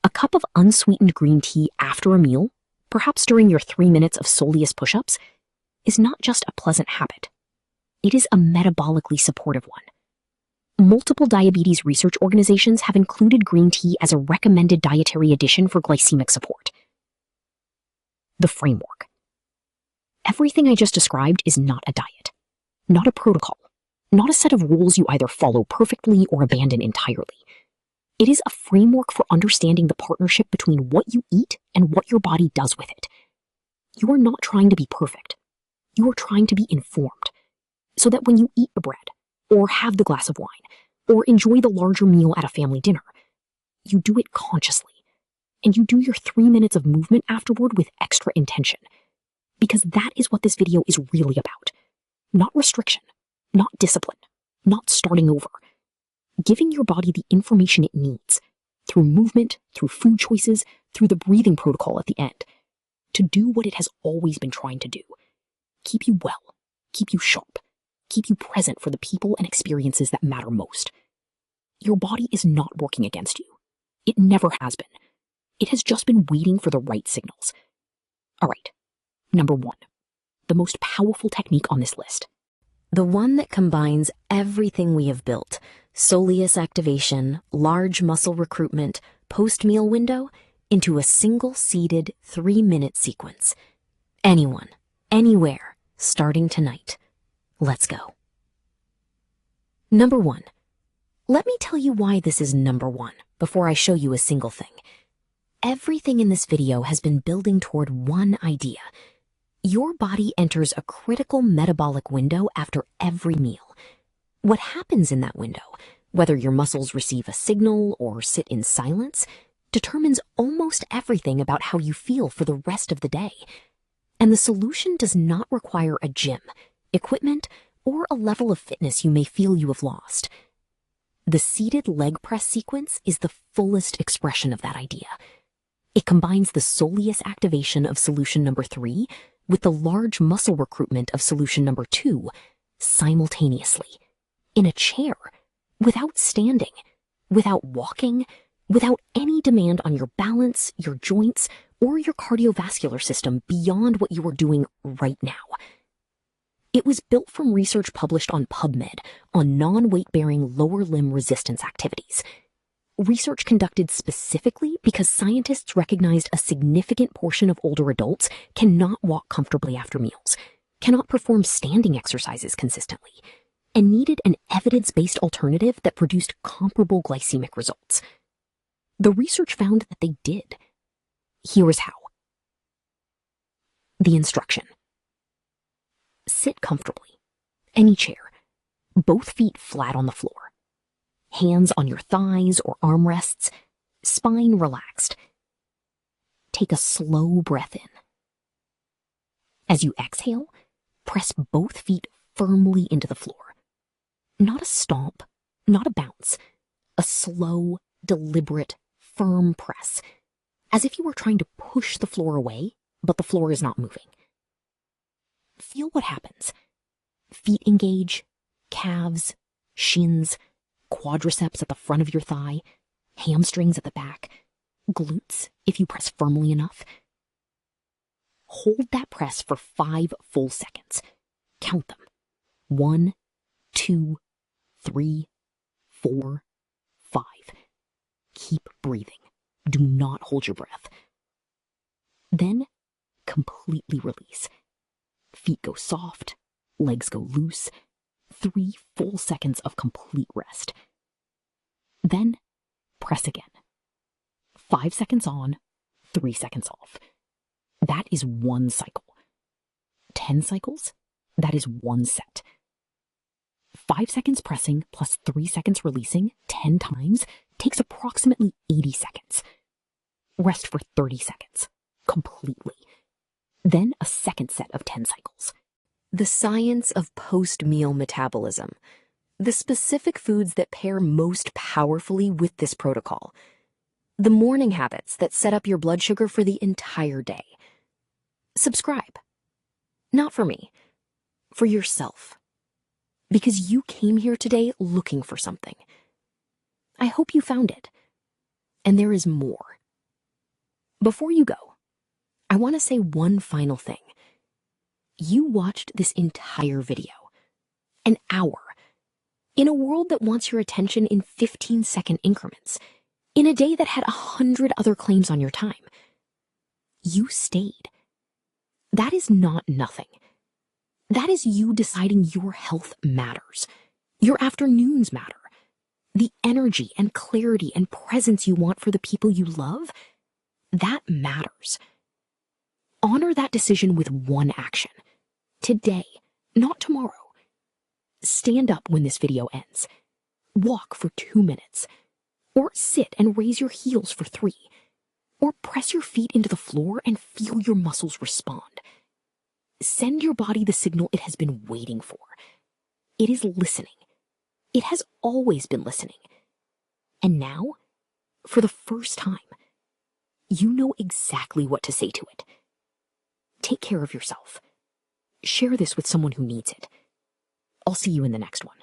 A cup of unsweetened green tea after a meal, perhaps during your 3 minutes of soleus push-ups, is not just a pleasant habit. It is a metabolically supportive one. Multiple diabetes research organizations have included green tea as a recommended dietary addition for glycemic support. The framework. Everything I just described is not a diet, not a protocol, not a set of rules you either follow perfectly or abandon entirely. It is a framework for understanding the partnership between what you eat and what your body does with it. You are not trying to be perfect. You are trying to be informed, so that when you eat the bread, or have the glass of wine, or enjoy the larger meal at a family dinner, you do it consciously, and you do your 3 minutes of movement afterward with extra intention, because that is what this video is really about. Not restriction, not discipline, not starting over. Giving your body the information it needs, through movement, through food choices, through the breathing protocol at the end, to do what it has always been trying to do. Keep you well, keep you sharp, keep you present for the people and experiences that matter most. Your body is not working against you. It never has been. It has just been waiting for the right signals. All right, number 1, the most powerful technique on this list. The one that combines everything we have built, soleus activation, large muscle recruitment, post-meal window, into a single-seated 3-minute sequence. Anyone, anywhere, starting tonight. Let's go. Number 1. Let me tell you why this is number 1 before I show you a single thing. Everything in this video has been building toward one idea. Your body enters a critical metabolic window after every meal. What happens in that window, whether your muscles receive a signal or sit in silence, determines almost everything about how you feel for the rest of the day. And the solution does not require a gym, equipment, or a level of fitness you may feel you have lost. The seated leg press sequence is the fullest expression of that idea. It combines the soleus activation of solution number 3 with the large muscle recruitment of solution number 2 simultaneously, in a chair, without standing, without walking, without any demand on your balance, your joints, or your cardiovascular system beyond what you are doing right now. It was built from research published on PubMed on non-weight-bearing lower limb resistance activities. Research conducted specifically because scientists recognized a significant portion of older adults cannot walk comfortably after meals, cannot perform standing exercises consistently, and needed an evidence-based alternative that produced comparable glycemic results. The research found that they did. Here is how. The instruction. Sit comfortably, any chair, both feet flat on the floor, hands on your thighs or armrests, spine relaxed. Take a slow breath in. As you exhale, press both feet firmly into the floor. Not a stomp, not a bounce, a slow, deliberate, firm press, as if you were trying to push the floor away, but the floor is not moving. Feel what happens. Feet engage, calves, shins, quadriceps at the front of your thigh, hamstrings at the back, glutes if you press firmly enough. Hold that press for 5 full seconds. Count them. 1, 2, 3, 4, 5. Keep breathing. Do not hold your breath. Then completely release. Feet go soft, legs go loose. 3 full seconds of complete rest. Then press again. 5 seconds on, 3 seconds off. That is 1 cycle. 10 cycles, that is 1 set. 5 seconds pressing plus 3 seconds releasing 10 times takes approximately 80 seconds. Rest for 30 seconds, completely. Then a second set of 10 cycles. The science of post-meal metabolism. The specific foods that pair most powerfully with this protocol. The morning habits that set up your blood sugar for the entire day. Subscribe. Not for me, for yourself. Because you came here today looking for something. I hope you found it. And there is more. Before you go, I want to say one final thing. You watched this entire video, an hour, in a world that wants your attention in 15-second increments, in a day that had 100 other claims on your time. You stayed. That is not nothing. That is you deciding your health matters. Your afternoons matter. The energy and clarity and presence you want for the people you love, that matters. Honor that decision with one action. Today, not tomorrow. Stand up when this video ends. Walk for 2 minutes. Or sit and raise your heels for 3. Or press your feet into the floor and feel your muscles respond. Send your body the signal it has been waiting for. It is listening. It has always been listening. And now, for the first time, you know exactly what to say to it. Take care of yourself. Share this with someone who needs it. I'll see you in the next one.